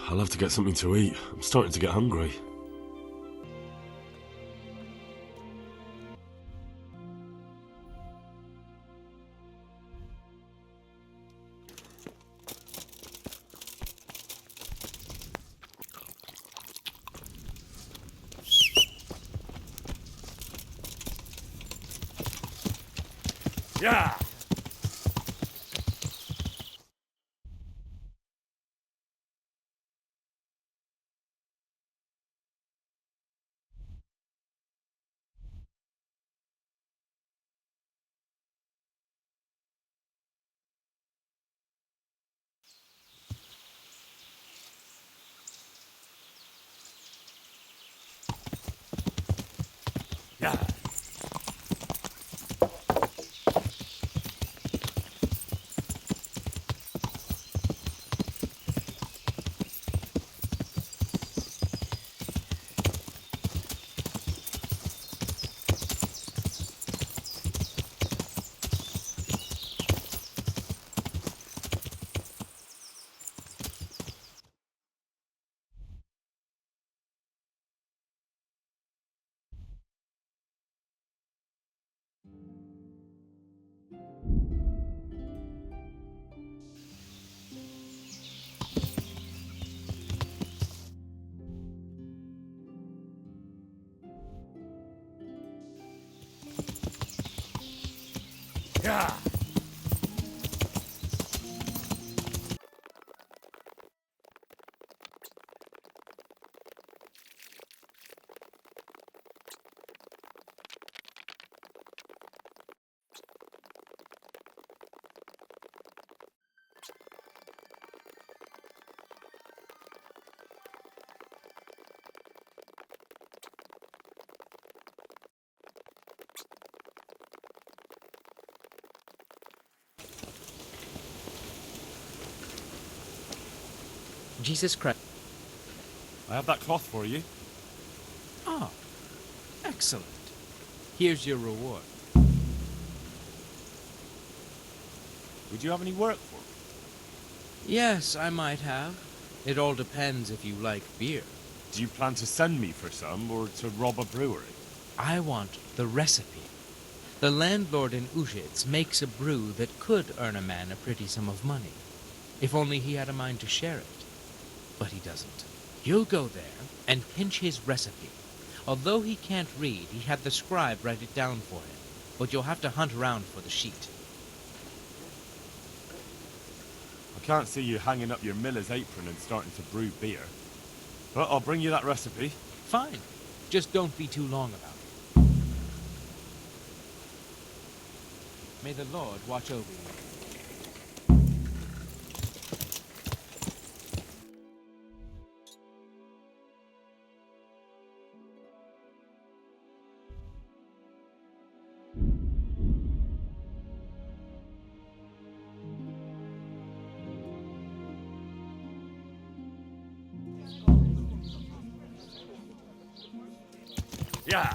I'll have to get something to eat. I'm starting to get hungry. Yeah! Yeah. Yeah. Jesus Christ. I have that cloth for you. Oh, excellent. Here's your reward. Would you have any work for me? Yes, I might have. It all depends if you like beer. Do you plan to send me for some, or to rob a brewery? I want the recipe. The landlord in Ujits makes a brew that could earn a man a pretty sum of money, if only he had a mind to share it. But he doesn't. You'll go there and pinch his recipe. Although he can't read, he had the scribe write it down for him, but you'll have to hunt around for the sheet. I can't see you hanging up your miller's apron and starting to brew beer. But I'll bring you that recipe. Fine. Just don't be too long about it. May the Lord watch over you. Yeah.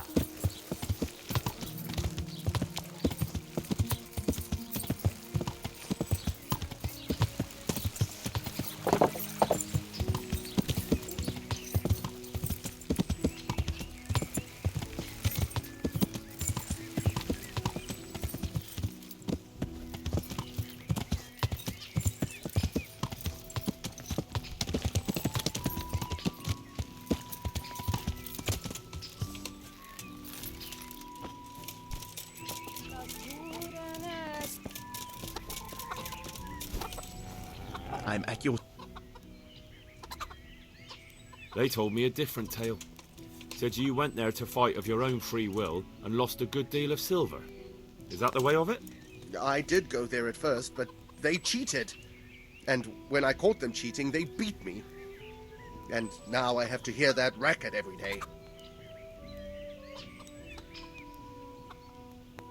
I'm at your... They told me a different tale. Said you went there to fight of your own free will and lost a good deal of silver. Is that the way of it? I did go there at first, but they cheated. And when I caught them cheating, they beat me. And now I have to hear that racket every day.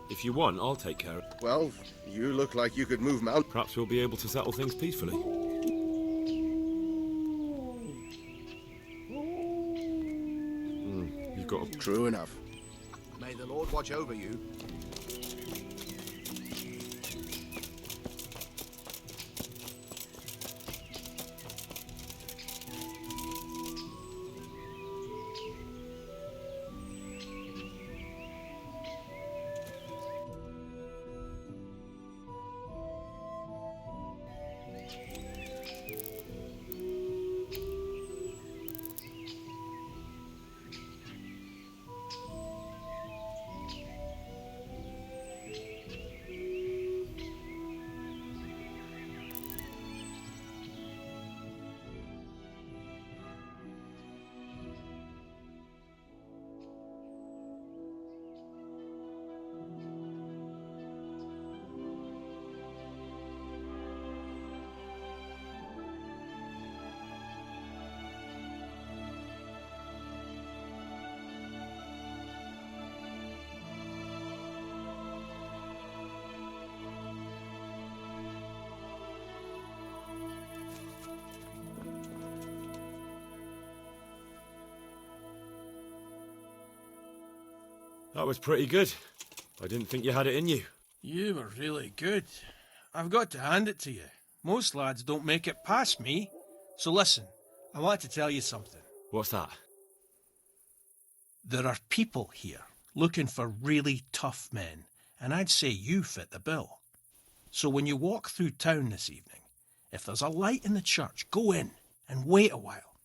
If you want, I'll take care of it. Well, you look like you could move mountains. Perhaps we'll be able to settle things peacefully. You've got a... True enough. May the Lord watch over you. That was pretty good. I didn't think you had it in you. You were really good. I've got to hand it to you. Most lads don't make it past me. So listen, I want to tell you something. What's that? There are people here looking for really tough men, and I'd say you fit the bill. So when you walk through town this evening, if there's a light in the church, go in and wait a while.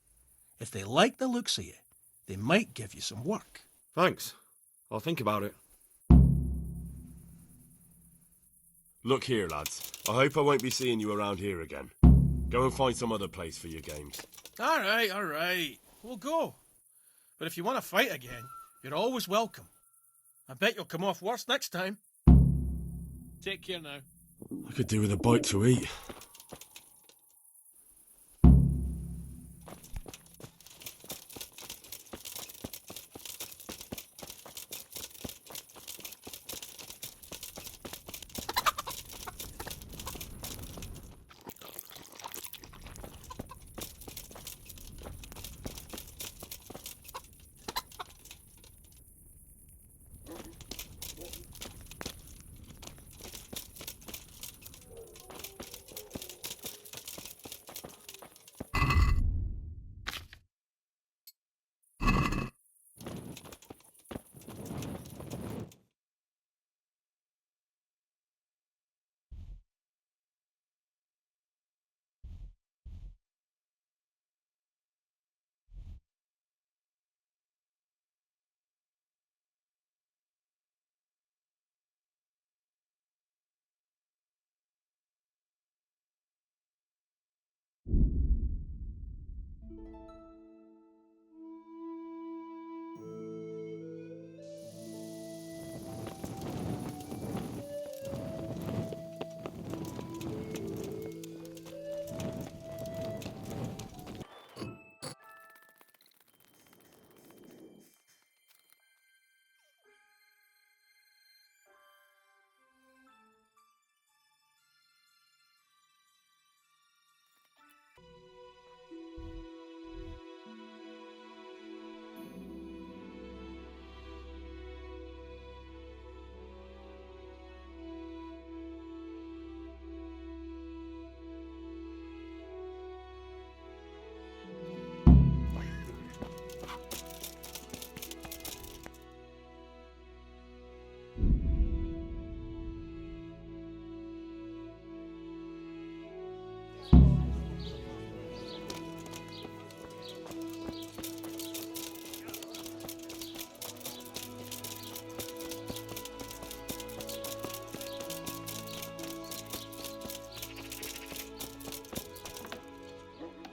If they like the looks of you, they might give you some work. Thanks. I'll think about it. Look here, lads. I hope I won't be seeing you around here again. Go and find some other place for your games. All right. We'll go. But if you want to fight again, you're always welcome. I bet you'll come off worse next time. Take care now. I could do with a bite to eat.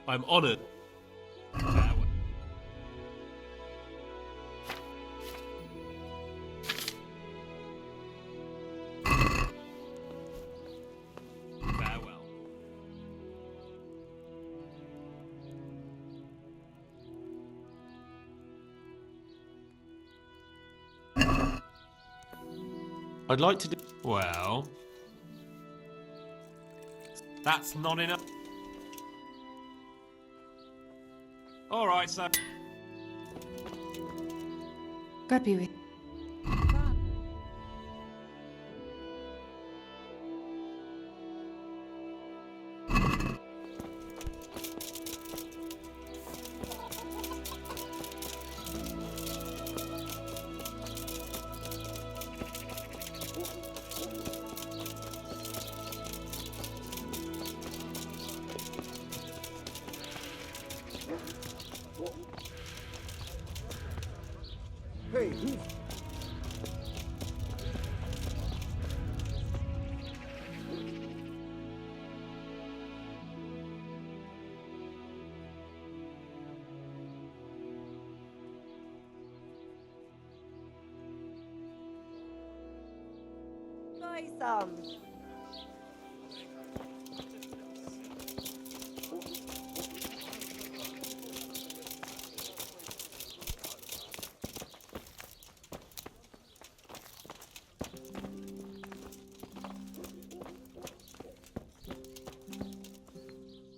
I'm honoured. Farewell. I'd like to do... Well... That's not enough. Alright, so... God be with Hey, who's... Buy some.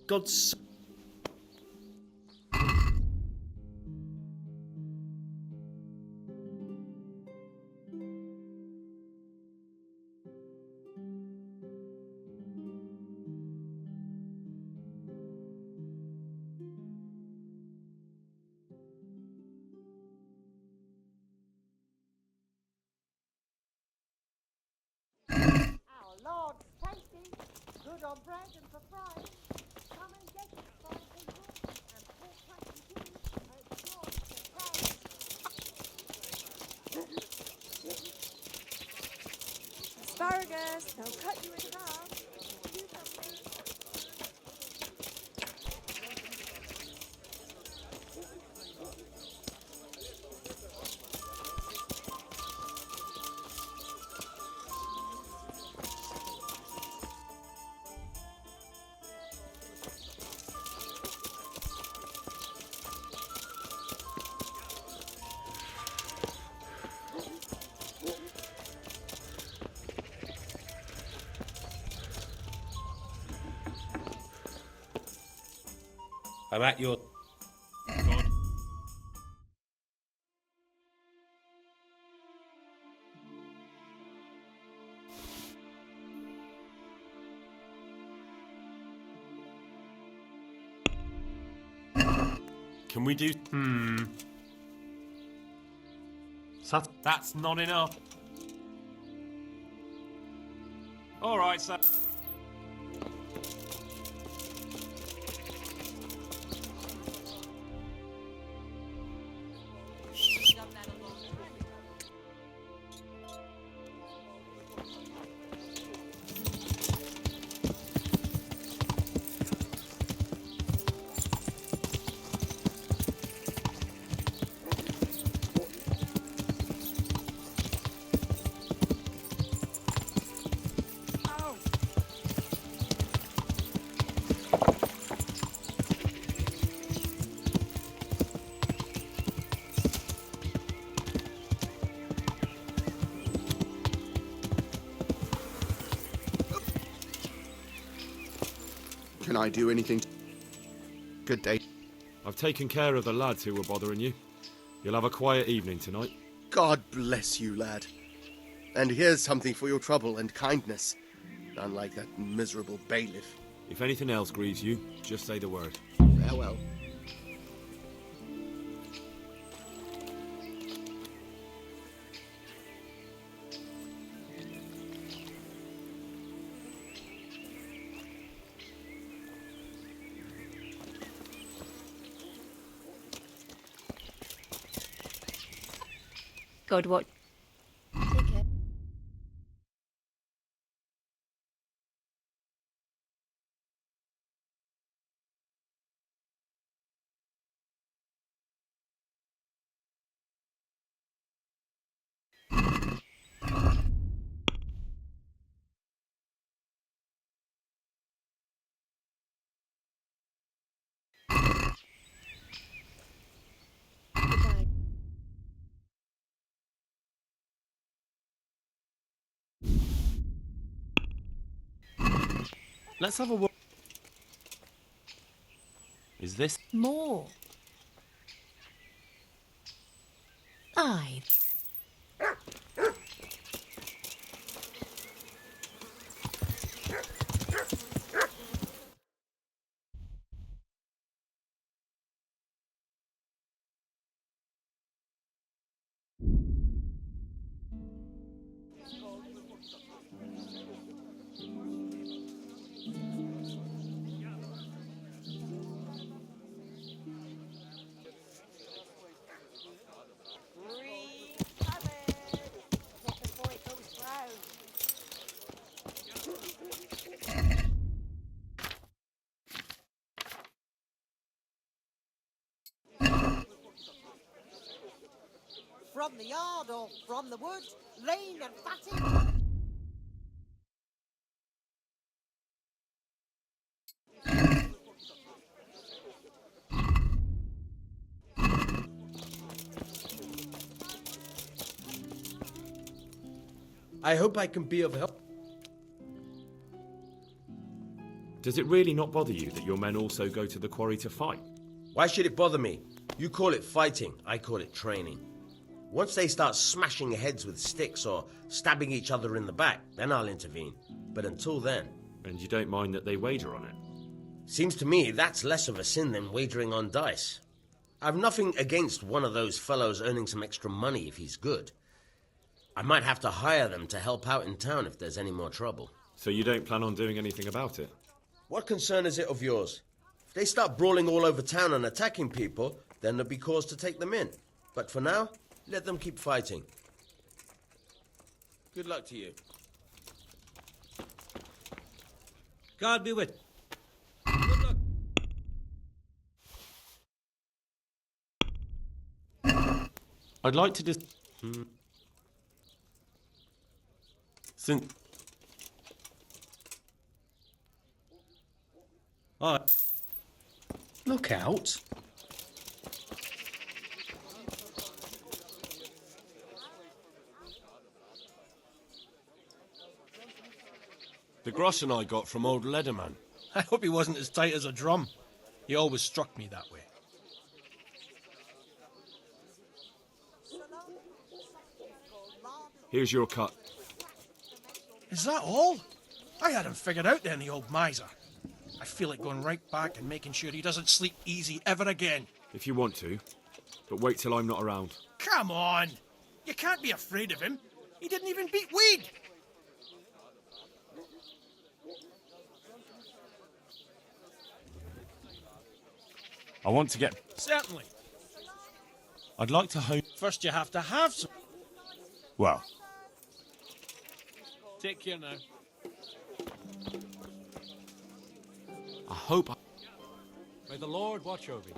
God's... good on bread and for frying. Come and get it, fine people. And pork cracking too. It's yours to taste. Asparagus, they'll cut you in half. Cucumbers. I'm at your... Can we do... That's not enough. All right, sir. Can I do anything? Good day. I've taken care of the lads who were bothering you. You'll have a quiet evening tonight. God bless you, lad. And here's something for your trouble and kindness. Unlike that miserable bailiff. If anything else grieves you, just say the word. Farewell. God, what? Let's have a walk. Is this... More. Aye. From the yard or from the wood, lean and fatty. I hope I can be of help. Does it really not bother you that your men also go to the quarry to fight? Why should it bother me? You call it fighting, I call it training. Once they start smashing heads with sticks or stabbing each other in the back, then I'll intervene. But until then... And you don't mind that they wager on it? Seems to me that's less of a sin than wagering on dice. I've nothing against one of those fellows earning some extra money if he's good. I might have to hire them to help out in town if there's any more trouble. So you don't plan on doing anything about it? What concern is it of yours? If they start brawling all over town and attacking people, then there'll be cause to take them in. But for now, let them keep fighting. Good luck to you. God be with. I'd like to just... Since... Look out. The groschen I got from old Leatherman. I hope he wasn't as tight as a drum. He always struck me that way. Here's your cut. Is that all? I had him figured out then, the old miser. I feel like going right back and making sure he doesn't sleep easy ever again. If you want to, but wait till I'm not around. Come on! You can't be afraid of him. He didn't even beat Weed. I want to get... Certainly. I'd like to hone... First you have to have some... Well, Take care now. I hope. May the Lord watch over you.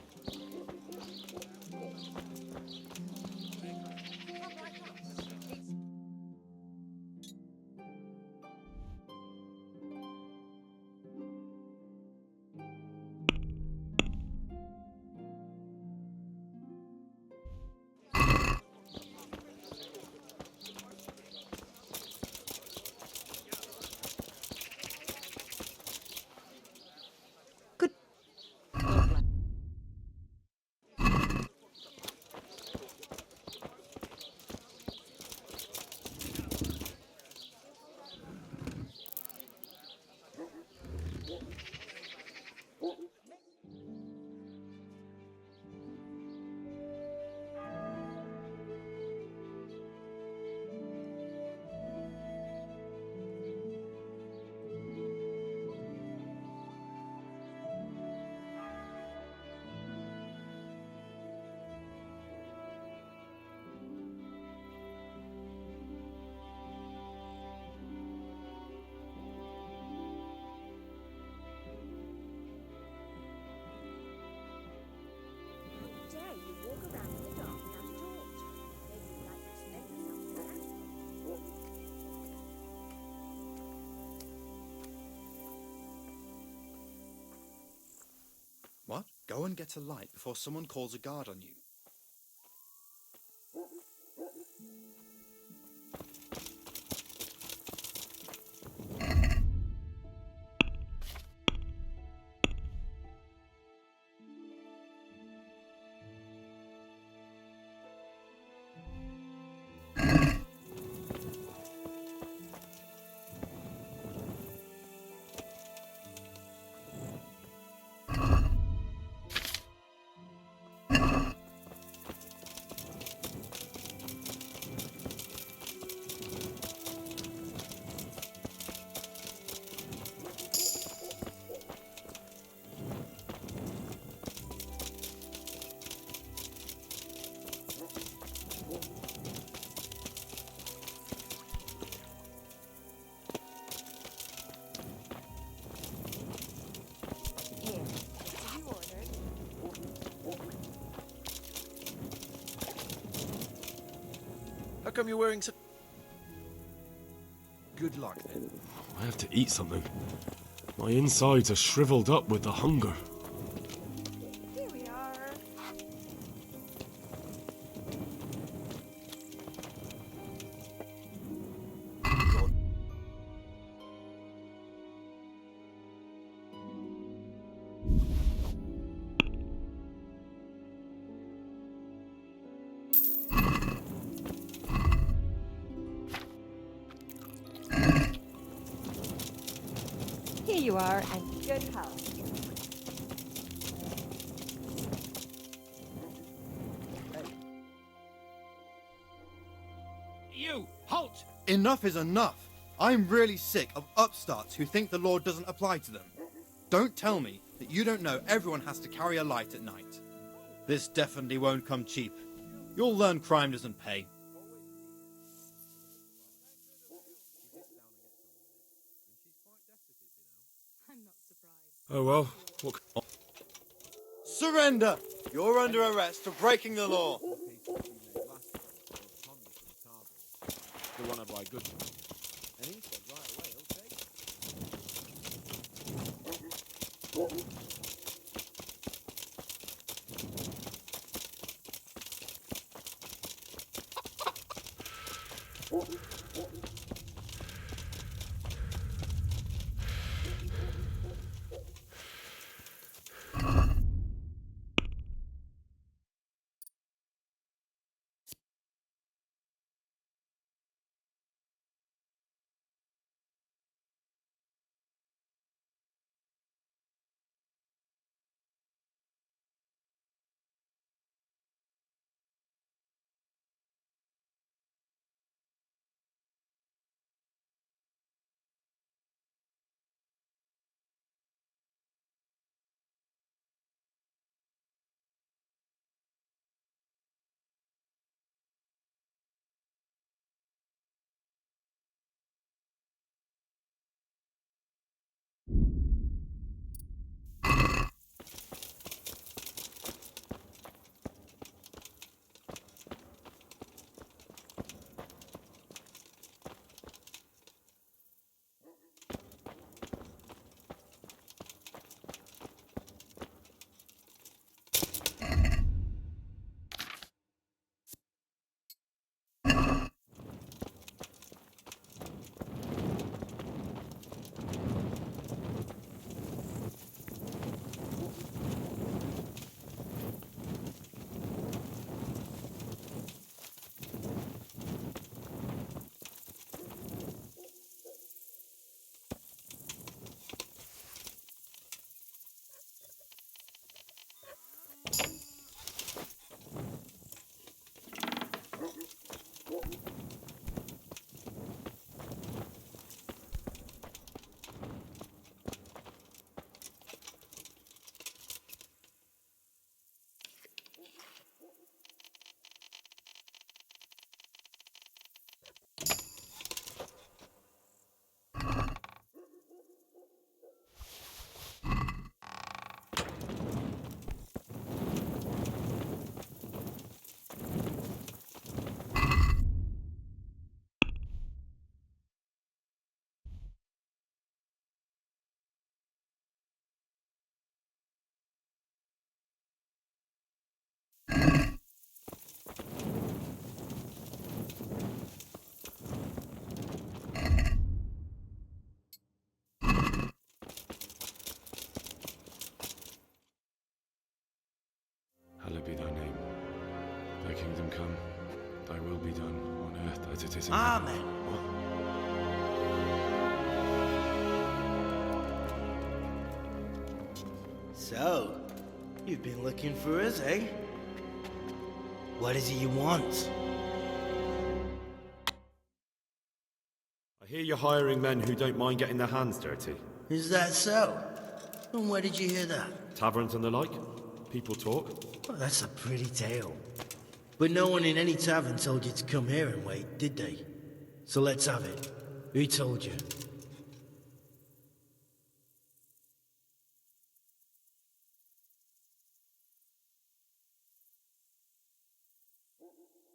What? Go and get a light before someone calls a guard on you. How come you're wearing so... Good luck, then. I have to eat something. My insides are shriveled up with the hunger. Here we are. Here you are, and good health. You, halt! Enough is enough. I'm really sick of upstarts who think the law doesn't apply to them. Don't tell me that you don't know everyone has to carry a light at night. This definitely won't come cheap. You'll learn crime doesn't pay. Oh well, what... Surrender! You're under arrest for breaking the law. The one I buy good. And he said right away, okay. Hallowed be thy name. Thy kingdom come. Thy will be done on earth as it is in Amen. heaven. What? So, you've been looking for us, eh? What is it you want? I hear you're hiring men who don't mind getting their hands dirty. Is that so? And where did you hear that? Taverns and the like? People talk. Well, that's a pretty tale. But no one in any tavern told you to come here and wait, did they? So let's have it. Who told you?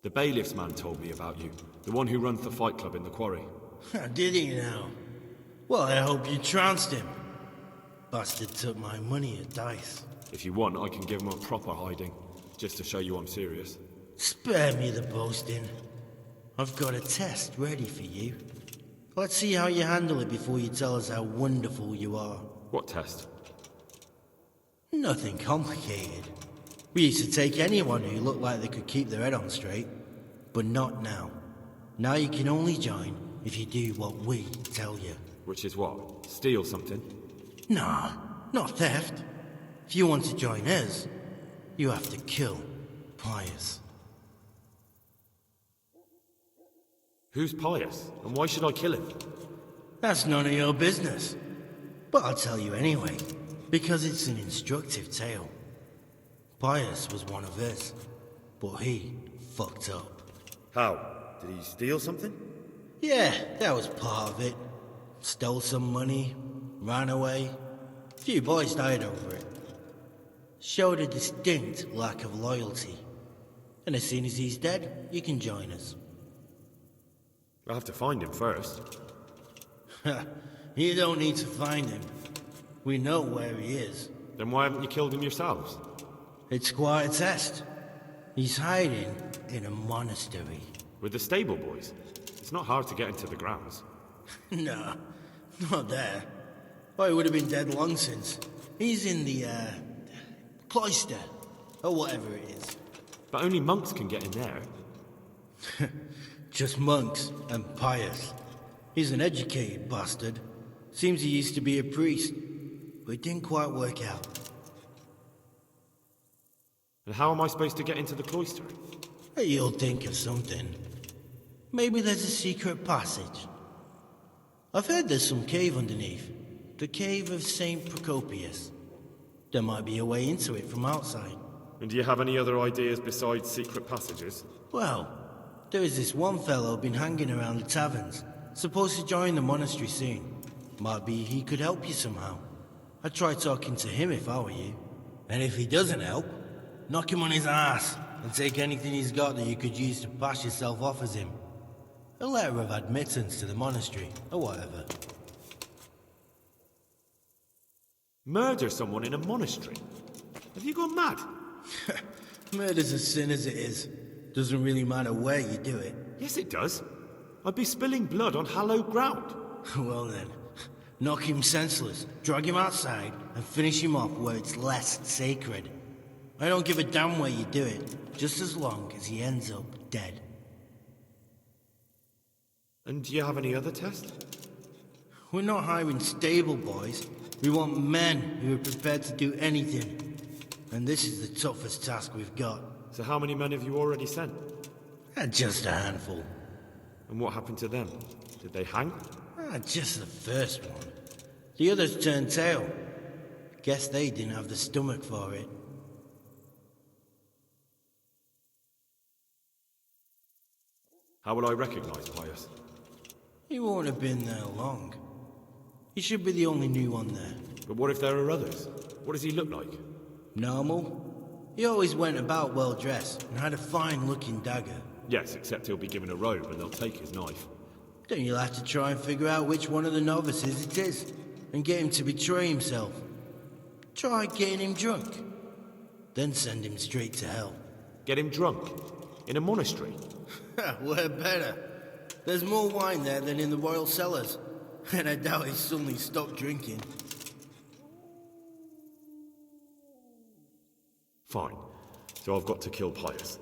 The bailiff's man told me about you. The one who runs the fight club in the quarry. Did he now? Well, I hope you trounced him. Bastard took my money at dice. If you want, I can give him a proper hiding. Just to show you I'm serious. Spare me the boasting. I've got a test ready for you. Let's see how you handle it before you tell us how wonderful you are. What test? Nothing complicated. We used to take anyone who looked like they could keep their head on straight. But not now. Now you can only join if you do what we tell you. Which is what? Steal something? Nah, not theft. If you want to join us, you have to kill Pius. Who's Pius? And why should I kill him? That's none of your business. But I'll tell you anyway, because it's an instructive tale. Pius was one of his, but he fucked up. How? Did he steal something? Yeah, that was part of it. Stole some money, ran away. A few boys died over it. Showed a distinct lack of loyalty. And as soon as he's dead, you can join us. I'll have to find him first. You don't need to find him. We know where he is. Then why haven't you killed him yourselves? It's quite a test. He's hiding in a monastery. With the stable boys? It's not hard to get into the grounds. No, not there. Oh, he would have been dead long since. He's in the, cloister, or whatever it is. But only monks can get in there. Just monks and Pius. He's an educated bastard. Seems he used to be a priest, but it didn't quite work out. And how am I supposed to get into the cloister? You'll think of something. Maybe there's a secret passage. I've heard there's some cave underneath. The cave of St. Procopius. There might be a way into it from outside. And do you have any other ideas besides secret passages? Well, there is this one fellow been hanging around the taverns. Supposed to join the monastery soon. Might be he could help you somehow. I'd try talking to him if I were you. And if he doesn't help, knock him on his ass and take anything he's got that you could use to pass yourself off as him. A letter of admittance to the monastery, or whatever. Murder someone in a monastery? Have you gone mad? Murder's a sin as it is. Doesn't really matter where you do it. Yes, it does. I'd be spilling blood on hallowed ground. Well then, knock him senseless, drag him outside, and finish him off where it's less sacred. I don't give a damn where you do it, just as long as he ends up dead. And do you have any other tests? We're not hiring stable boys. We want men who are prepared to do anything. And this is the toughest task we've got. So how many men have you already sent? Just a handful. And what happened to them? Did they hang? Just the first one. The others turned tail. Guess they didn't have the stomach for it. How will I recognize Pius? He won't have been there long. He should be the only new one there. But what if there are others? What does he look like? Normal. He always went about well dressed and had a fine-looking dagger. Yes, except he'll be given a robe and they'll take his knife. Then you'll have to try and figure out which one of the novices it is, and get him to betray himself. Try getting him drunk. Then send him straight to hell. Get him drunk? In a monastery? We're better. There's more wine there than in the royal cellars. And I doubt he suddenly stopped drinking. Fine. So I've got to kill Pius.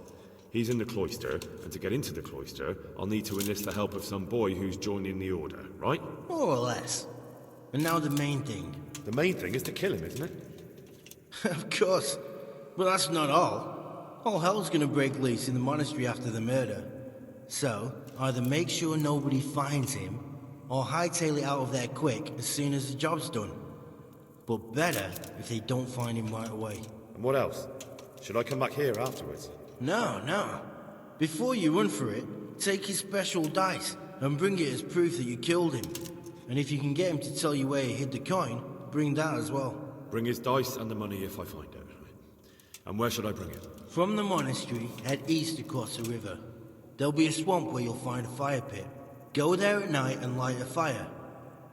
He's in the cloister, and to get into the cloister, I'll need to enlist the help of some boy who's joining the order, right? More or less. And now the main thing. The main thing is to kill him, isn't it? Of course. But that's not all. All hell's gonna break loose in the monastery after the murder. So, either make sure nobody finds him, or hightail it out of there quick as soon as the job's done. But better if they don't find him right away. And what else? Should I come back here afterwards? No. Before you run for it, take his special dice and bring it as proof that you killed him. And if you can get him to tell you where he hid the coin, bring that as well. Bring his dice and the money if I find it. And where should I bring it? From the monastery, head east across the river. There'll be a swamp where you'll find a fire pit. Go there at night and light a fire.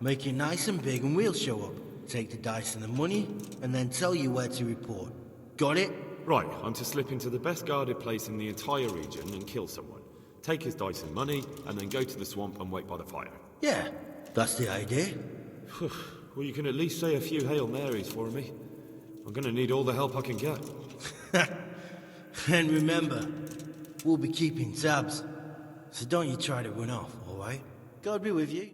Make it nice and big and we'll show up. Take the dice and the money, and then tell you where to report. Got it? Right, I'm to slip into the best guarded place in the entire region and kill someone. Take his dice and money, and then go to the swamp and wait by the fire. Yeah, that's the idea. Well, you can at least say a few Hail Marys for me. I'm gonna need all the help I can get. And remember, we'll be keeping tabs. So don't you try to run off, alright? God be with you.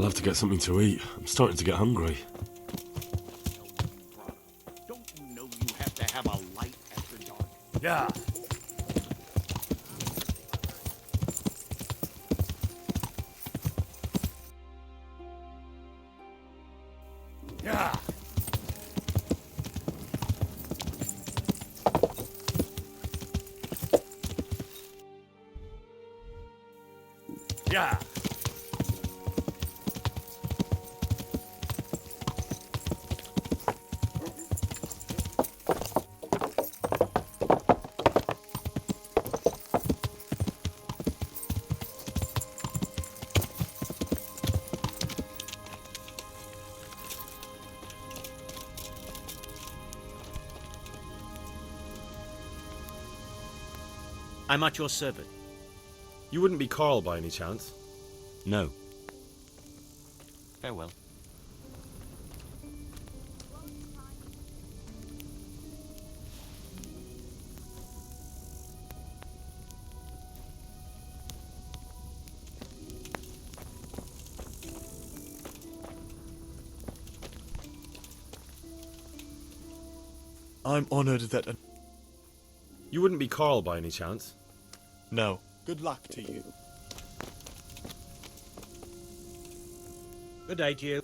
I'll have to get something to eat. I'm starting to get hungry. Don't you know you have to have a light after dark? Yeah. Yeah. Yeah. I'm at your service. You wouldn't be Carl by any chance? No. Farewell. I'm honored that... You wouldn't be Carl by any chance? No. Good luck to you. Good day to you.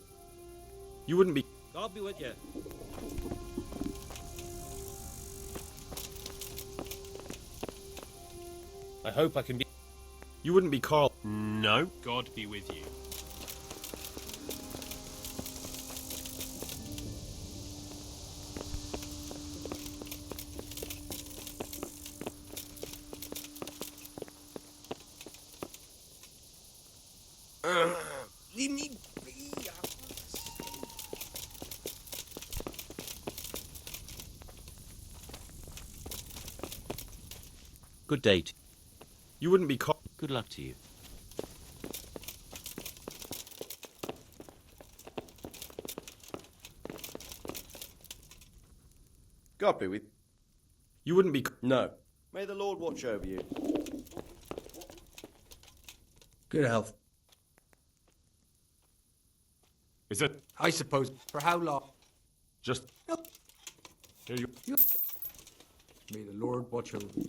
You wouldn't be... God be with you. I hope I can be... You wouldn't be Carl... No. God be with you. Leave me be. Good day. You wouldn't be Carl... Good luck to you. God be with. You wouldn't be... No. May the Lord watch over you. Good health. Is it? I suppose. For how long? Just... Here you... May the Lord watch over you.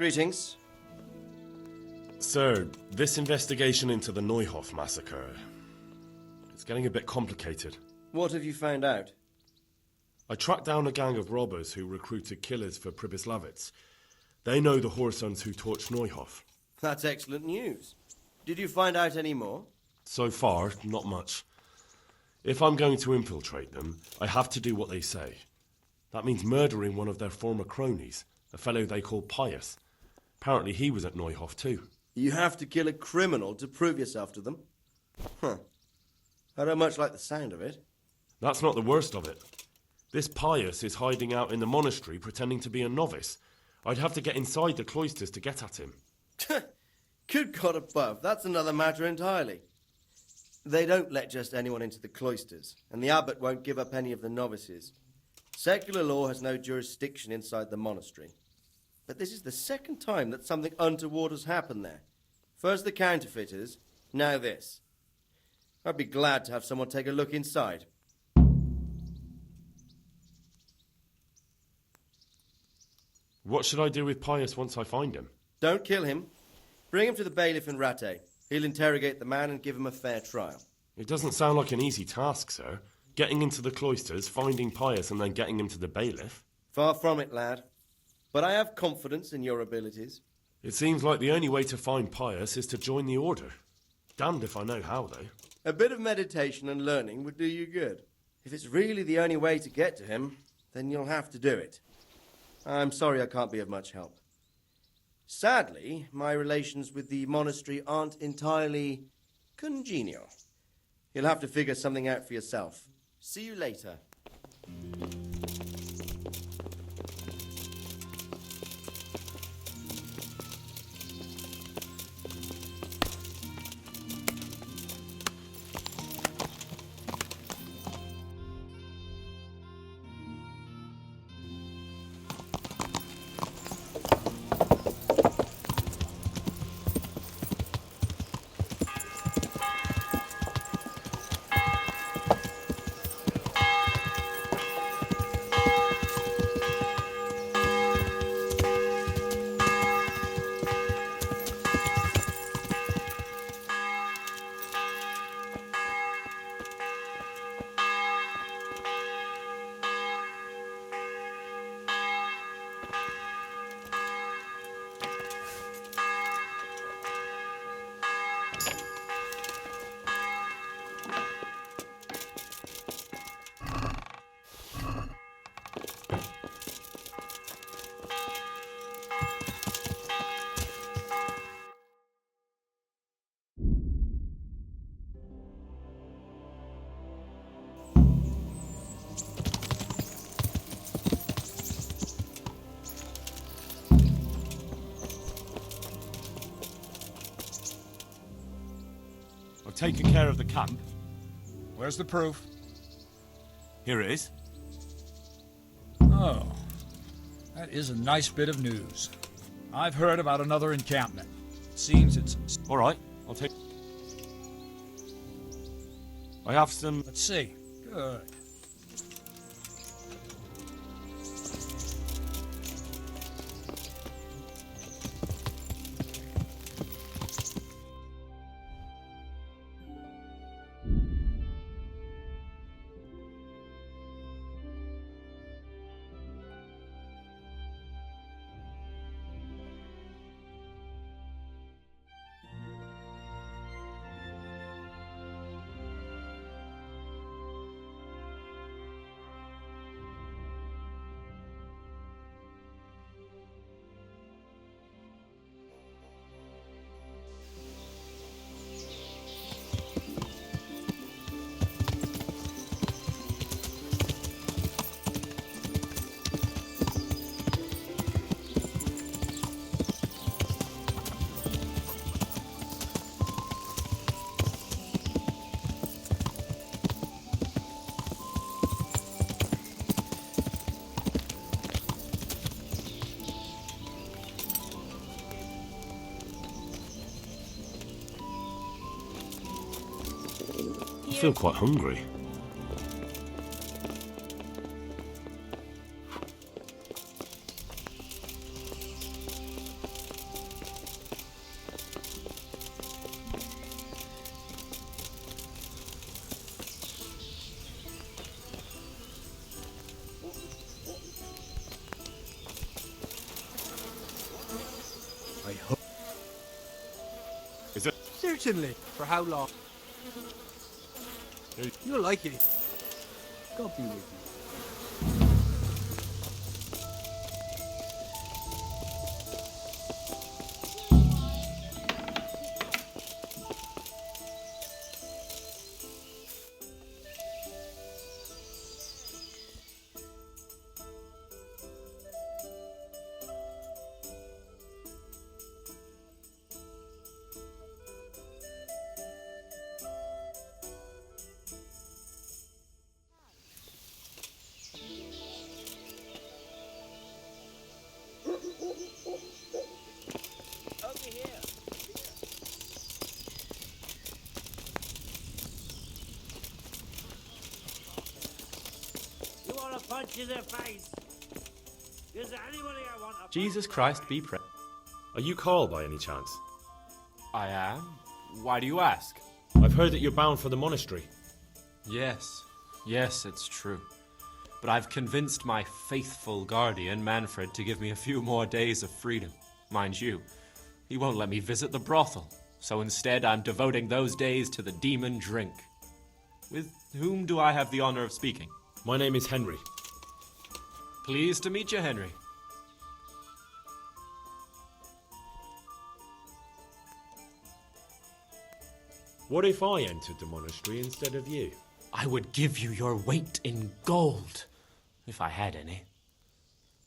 Greetings. Sir, this investigation into the Neuhof massacre... it's getting a bit complicated. What have you found out? I tracked down a gang of robbers who recruited killers for Pribyslavitz. They know the whoresons who torched Neuhof. That's excellent news. Did you find out any more? So far, not much. If I'm going to infiltrate them, I have to do what they say. That means murdering one of their former cronies, a fellow they call Pius. Apparently he was at Neuhof too. You have to kill a criminal to prove yourself to them? Huh. I don't much like the sound of it. That's not the worst of it. This Pius is hiding out in the monastery pretending to be a novice. I'd have to get inside the cloisters to get at him. Good God above, that's another matter entirely. They don't let just anyone into the cloisters, and the abbot won't give up any of the novices. Secular law has no jurisdiction inside the monastery. But this is the second time that something untoward has happened there. First the counterfeiters, now this. I'd be glad to have someone take a look inside. What should I do with Pius once I find him? Don't kill him. Bring him to the bailiff in Ratte. He'll interrogate the man and give him a fair trial. It doesn't sound like an easy task, sir. Getting into the cloisters, finding Pius, and then getting him to the bailiff. Far from it, lad. But I have confidence in your abilities. It seems like the only way to find Pius is to join the order. Damned if I know how, though. A bit of meditation and learning would do you good. If it's really the only way to get to him, then you'll have to do it. I'm sorry I can't be of much help. Sadly, my relations with the monastery aren't entirely congenial. You'll have to figure something out for yourself. See you later. I've taken care of the camp. Where's the proof? Here it is. Oh, that is a nice bit of news. I've heard about another encampment. Seems it's... All right, I'll take... I have some... Let's see. Good. I feel quite hungry. Certainly. For how long? You'll like it. God be with you. You want a punch in the face? Is there anybody I want a Jesus Christ be praised. Are you Carl by any chance? I am. Why do you ask? I've heard that you're bound for the monastery. Yes, it's true. But I've convinced my faithful guardian, Manfred, to give me a few more days of freedom. Mind you, he won't let me visit the brothel, so instead I'm devoting those days to the demon drink. With whom do I have the honor of speaking? My name is Henry. Pleased to meet you, Henry. What if I entered the monastery instead of you? I would give you your weight in gold, if I had any.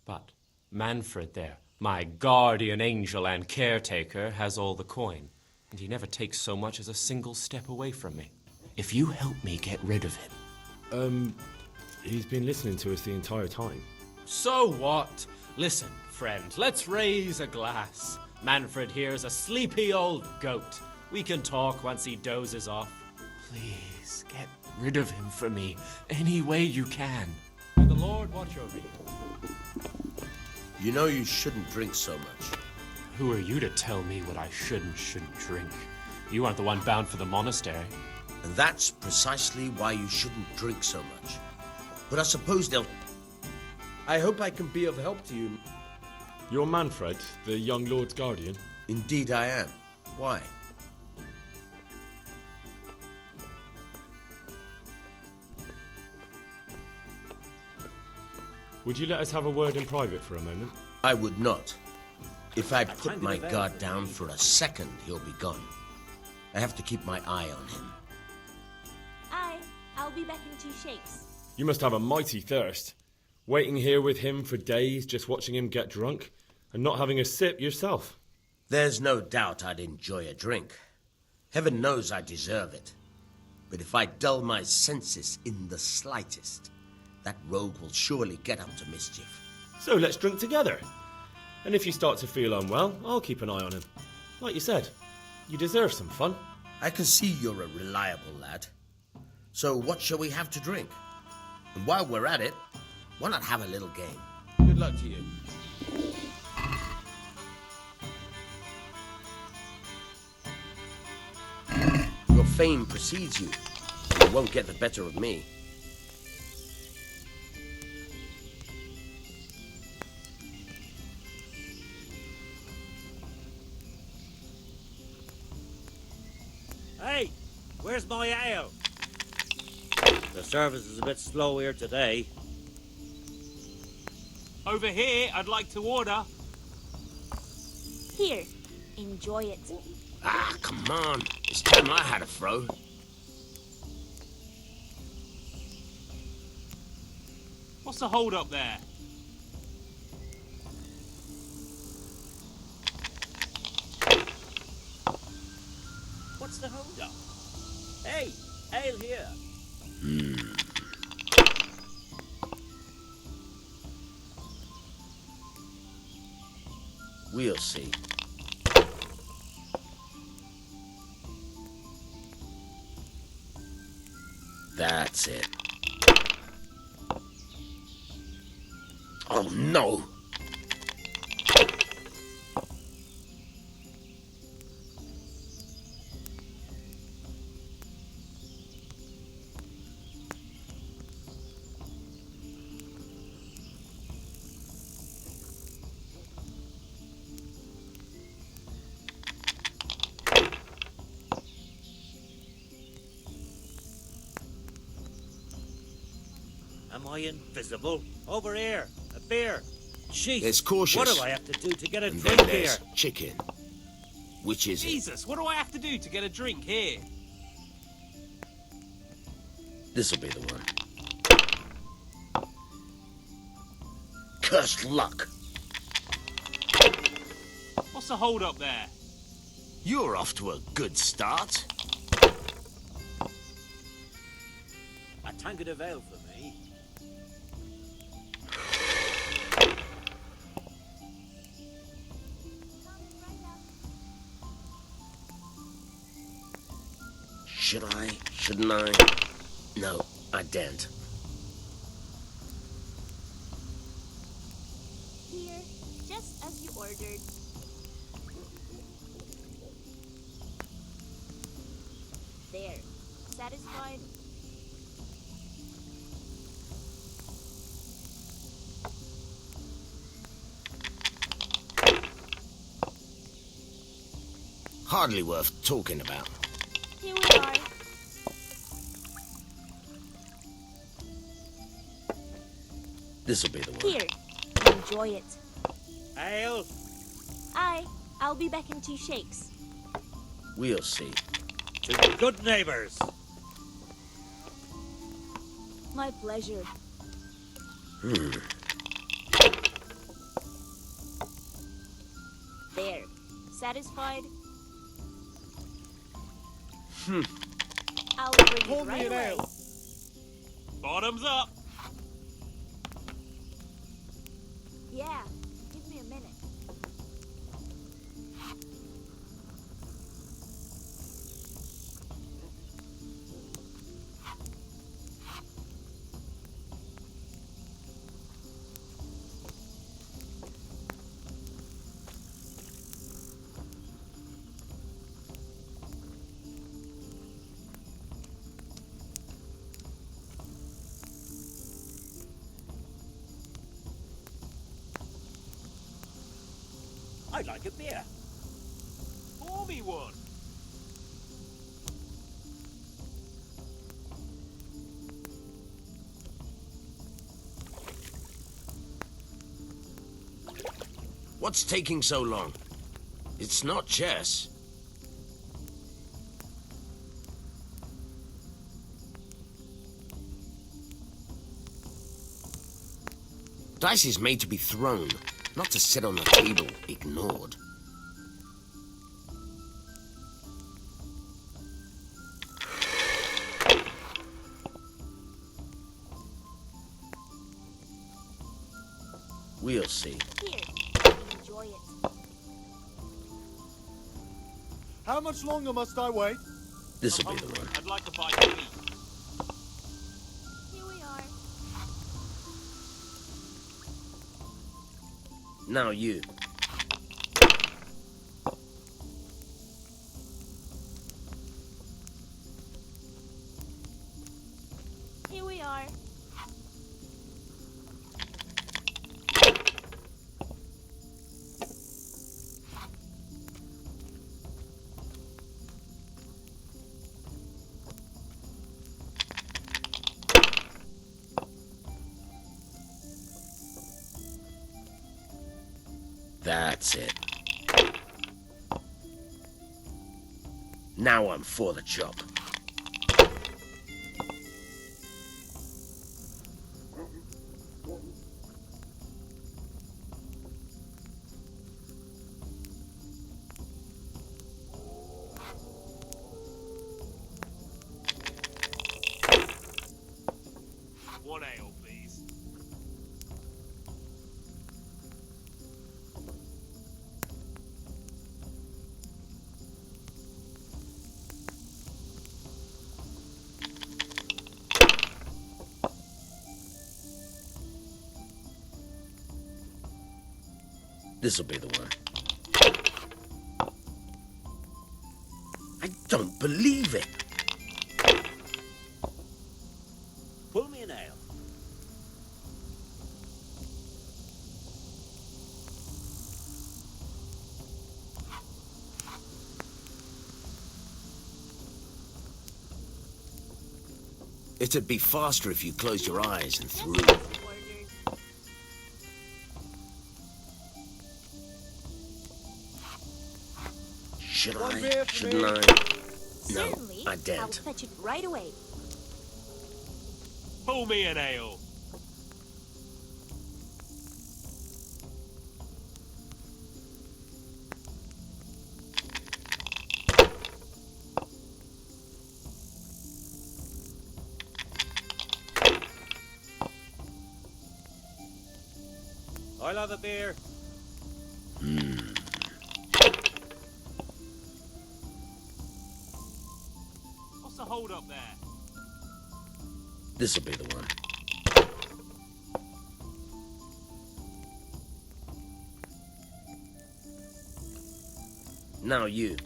But Manfred there, my guardian angel and caretaker, has all the coin, and he never takes so much as a single step away from me. If you help me get rid of him... He's been listening to us the entire time. So what? Listen, friend, let's raise a glass. Manfred here's a sleepy old goat. We can talk once he dozes off. Please, get rid of him for me, any way you can. May the Lord watch over you. You know you shouldn't drink so much. Who are you to tell me what I shouldn't drink? You aren't the one bound for the monastery. And that's precisely why you shouldn't drink so much. But I suppose they'll... I hope I can be of help to you. You're Manfred, the young lord's guardian? Indeed I am. Why? Would you let us have a word in private for a moment? I would not. If I put my guard down for a second, he'll be gone. I have to keep my eye on him. I'll be back in 2 shakes. You must have a mighty thirst. Waiting here with him for days, just watching him get drunk, and not having a sip yourself. There's no doubt I'd enjoy a drink. Heaven knows I deserve it. But if I dull my senses in the slightest, that rogue will surely get up to mischief. So let's drink together. And if you start to feel unwell, I'll keep an eye on him. Like you said, you deserve some fun. I can see you're a reliable lad. So what shall we have to drink? And while we're at it, why not have a little game? Good luck to you. Your fame precedes you. You won't get the better of me. Hey, where's my ale? The service is a bit slow here today. Over here, I'd like to order. Here, enjoy it. Ah, come on. It's time I had a throw. What's the hold up there? What's the hold up? Hey, ale here. We'll see. That's it. Oh, no! Am I invisible? Over here. A beer. Jeez. There's cautious. What do I have to do to get a And drink then here? there's chicken. Which is it? Jesus, what do I have to do to get a drink here? This'll be the one. Cursed luck. What's the hold up there? You're off to a good start. A tankard of ale for me. Should I? Shouldn't I? No, I daren't. Here, just as you ordered. There. Satisfied? Hardly worth talking about. Here we are. This'll be the one. Here. Enjoy it. Ale? I'll be back in 2 shakes. We'll see. To good neighbors. My pleasure. There. Satisfied? I'll bring it right away. Bottoms up. Yeah. Give me a minute. I'd like a beer. Pour me one. What's taking so long? It's not chess. Dice is made to be thrown, not to sit on the table ignored. We'll see. Here. Enjoy it. How much longer must I wait? This'll be the one. I'd like a bite to eat. Here we are. Now you. Here we are. That's it. Now I'm for the chop. One ale, please. This'll be the one. I don't believe it. Pull me an ale. It'd be faster if you closed your eyes and threw. Should I? Shouldn't I? No, Certainly. I I'll daren't. fetch it right away. Pull me an ale. I'll have a beer. What's the hold up there? This'll be the one. Now you.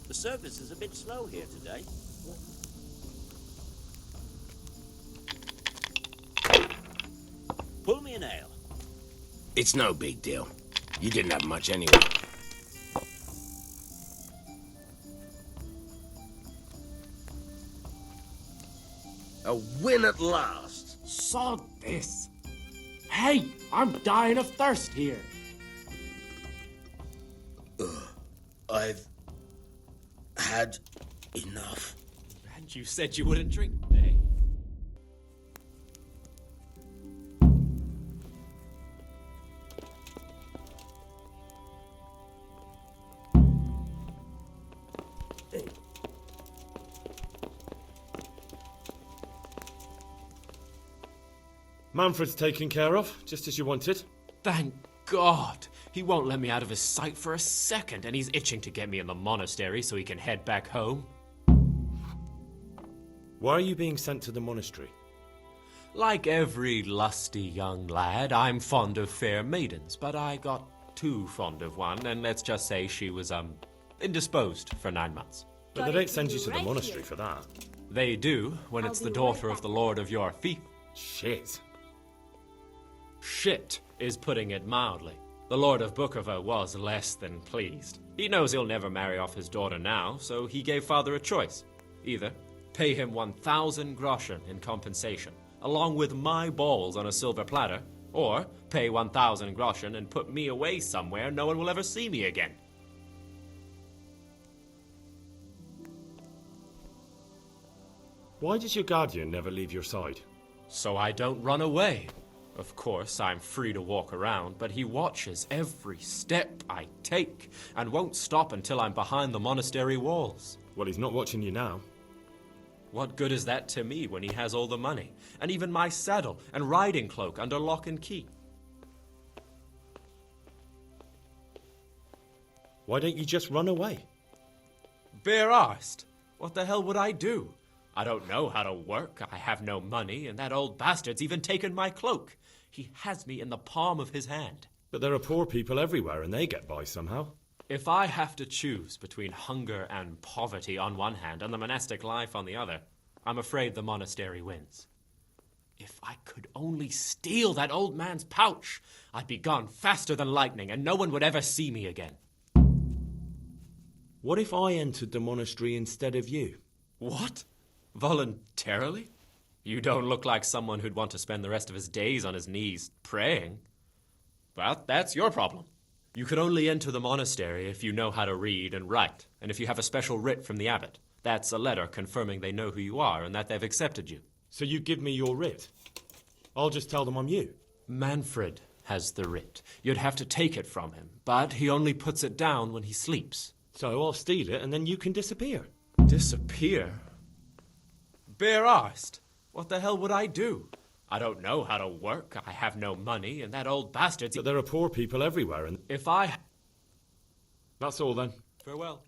The service is a bit slow here today. Pull me an ale. It's no big deal. You didn't have much anyway. A win at last. Sod this. Hey, I'm dying of thirst here. I've had enough. And you said you wouldn't drink, eh? Manfred's taken care of, just as you wanted. Thank God. He won't let me out of his sight for a second, and he's itching to get me in the monastery so he can head back home. Why are you being sent to the monastery? Like every lusty young lad, I'm fond of fair maidens, but I got too fond of one, and let's just say she was, indisposed for 9 months. But they don't send you to the monastery for that. They do, when it's the daughter of the Lord of your fief. Shit. Shit is putting it mildly. The Lord of Bukovo was less than pleased. He knows he'll never marry off his daughter now, so he gave father a choice. Either pay him 1,000 groschen in compensation, along with my balls on a silver platter, or pay 1,000 groschen and put me away somewhere no one will ever see me again. Why does your guardian never leave your side? So I don't run away. Of course, I'm free to walk around, but he watches every step I take and won't stop until I'm behind the monastery walls. Well, he's not watching you now. What good is that to me when he has all the money, and even my saddle and riding cloak under lock and key? Why don't you just run away? Bare-arsed. What the hell would I do? I don't know how to work, I have no money, and that old bastard's even taken my cloak. He has me in the palm of his hand. But there are poor people everywhere, and they get by somehow. If I have to choose between hunger and poverty on one hand and the monastic life on the other, I'm afraid the monastery wins. If I could only steal that old man's pouch, I'd be gone faster than lightning, and no one would ever see me again. What if I entered the monastery instead of you? What? Voluntarily? You don't look like someone who'd want to spend the rest of his days on his knees praying. But that's your problem. You could only enter the monastery if you know how to read and write, and if you have a special writ from the abbot. That's a letter confirming they know who you are and that they've accepted you. So you give me your writ? I'll just tell them I'm you. Manfred has the writ. You'd have to take it from him, but he only puts it down when he sleeps. So I'll steal it and then you can disappear. Disappear? Bare-arsed. What the hell would I do? I don't know how to work, I have no money, and that old bastard's... But there are poor people everywhere, and... If I... That's all then. Farewell.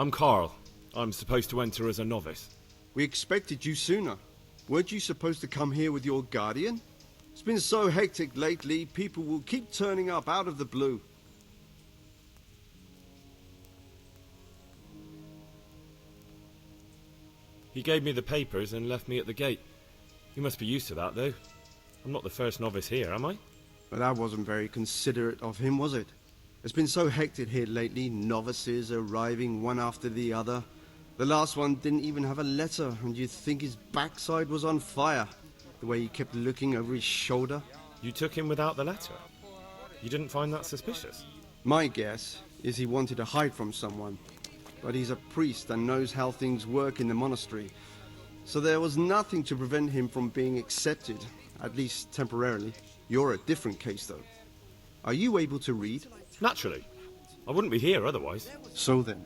I'm Carl. I'm supposed to enter as a novice. We expected you sooner. Weren't you supposed to come here with your guardian? It's been so hectic lately, people will keep turning up out of the blue. He gave me the papers and left me at the gate. You must be used to that, though. I'm not the first novice here, am I? But that wasn't very considerate of him, was it? It's been so hectic here lately, novices arriving one after the other. The last one didn't even have a letter, and you'd think his backside was on fire, the way he kept looking over his shoulder. You took him without the letter? You didn't find that suspicious? My guess is he wanted to hide from someone. But he's a priest and knows how things work in the monastery. So there was nothing to prevent him from being accepted, at least temporarily. You're a different case, though. Are you able to read? Naturally. I wouldn't be here otherwise. So then,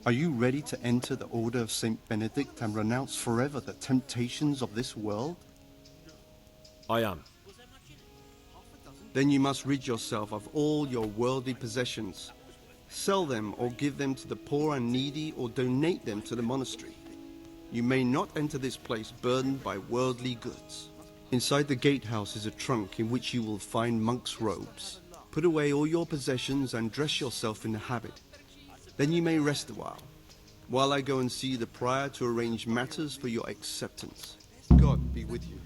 are you ready to enter the Order of St. Benedict and renounce forever the temptations of this world? I am. Then you must rid yourself of all your worldly possessions. Sell them or give them to the poor and needy or donate them to the monastery. You may not enter this place burdened by worldly goods. Inside the gatehouse is a trunk in which you will find monk's robes. Put away all your possessions and dress yourself in the habit. Then you may rest a while I go and see the prior to arrange matters for your acceptance. God be with you.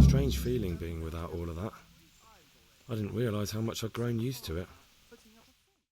Strange feeling being without all of that. I didn't realise how much I'd grown used to it.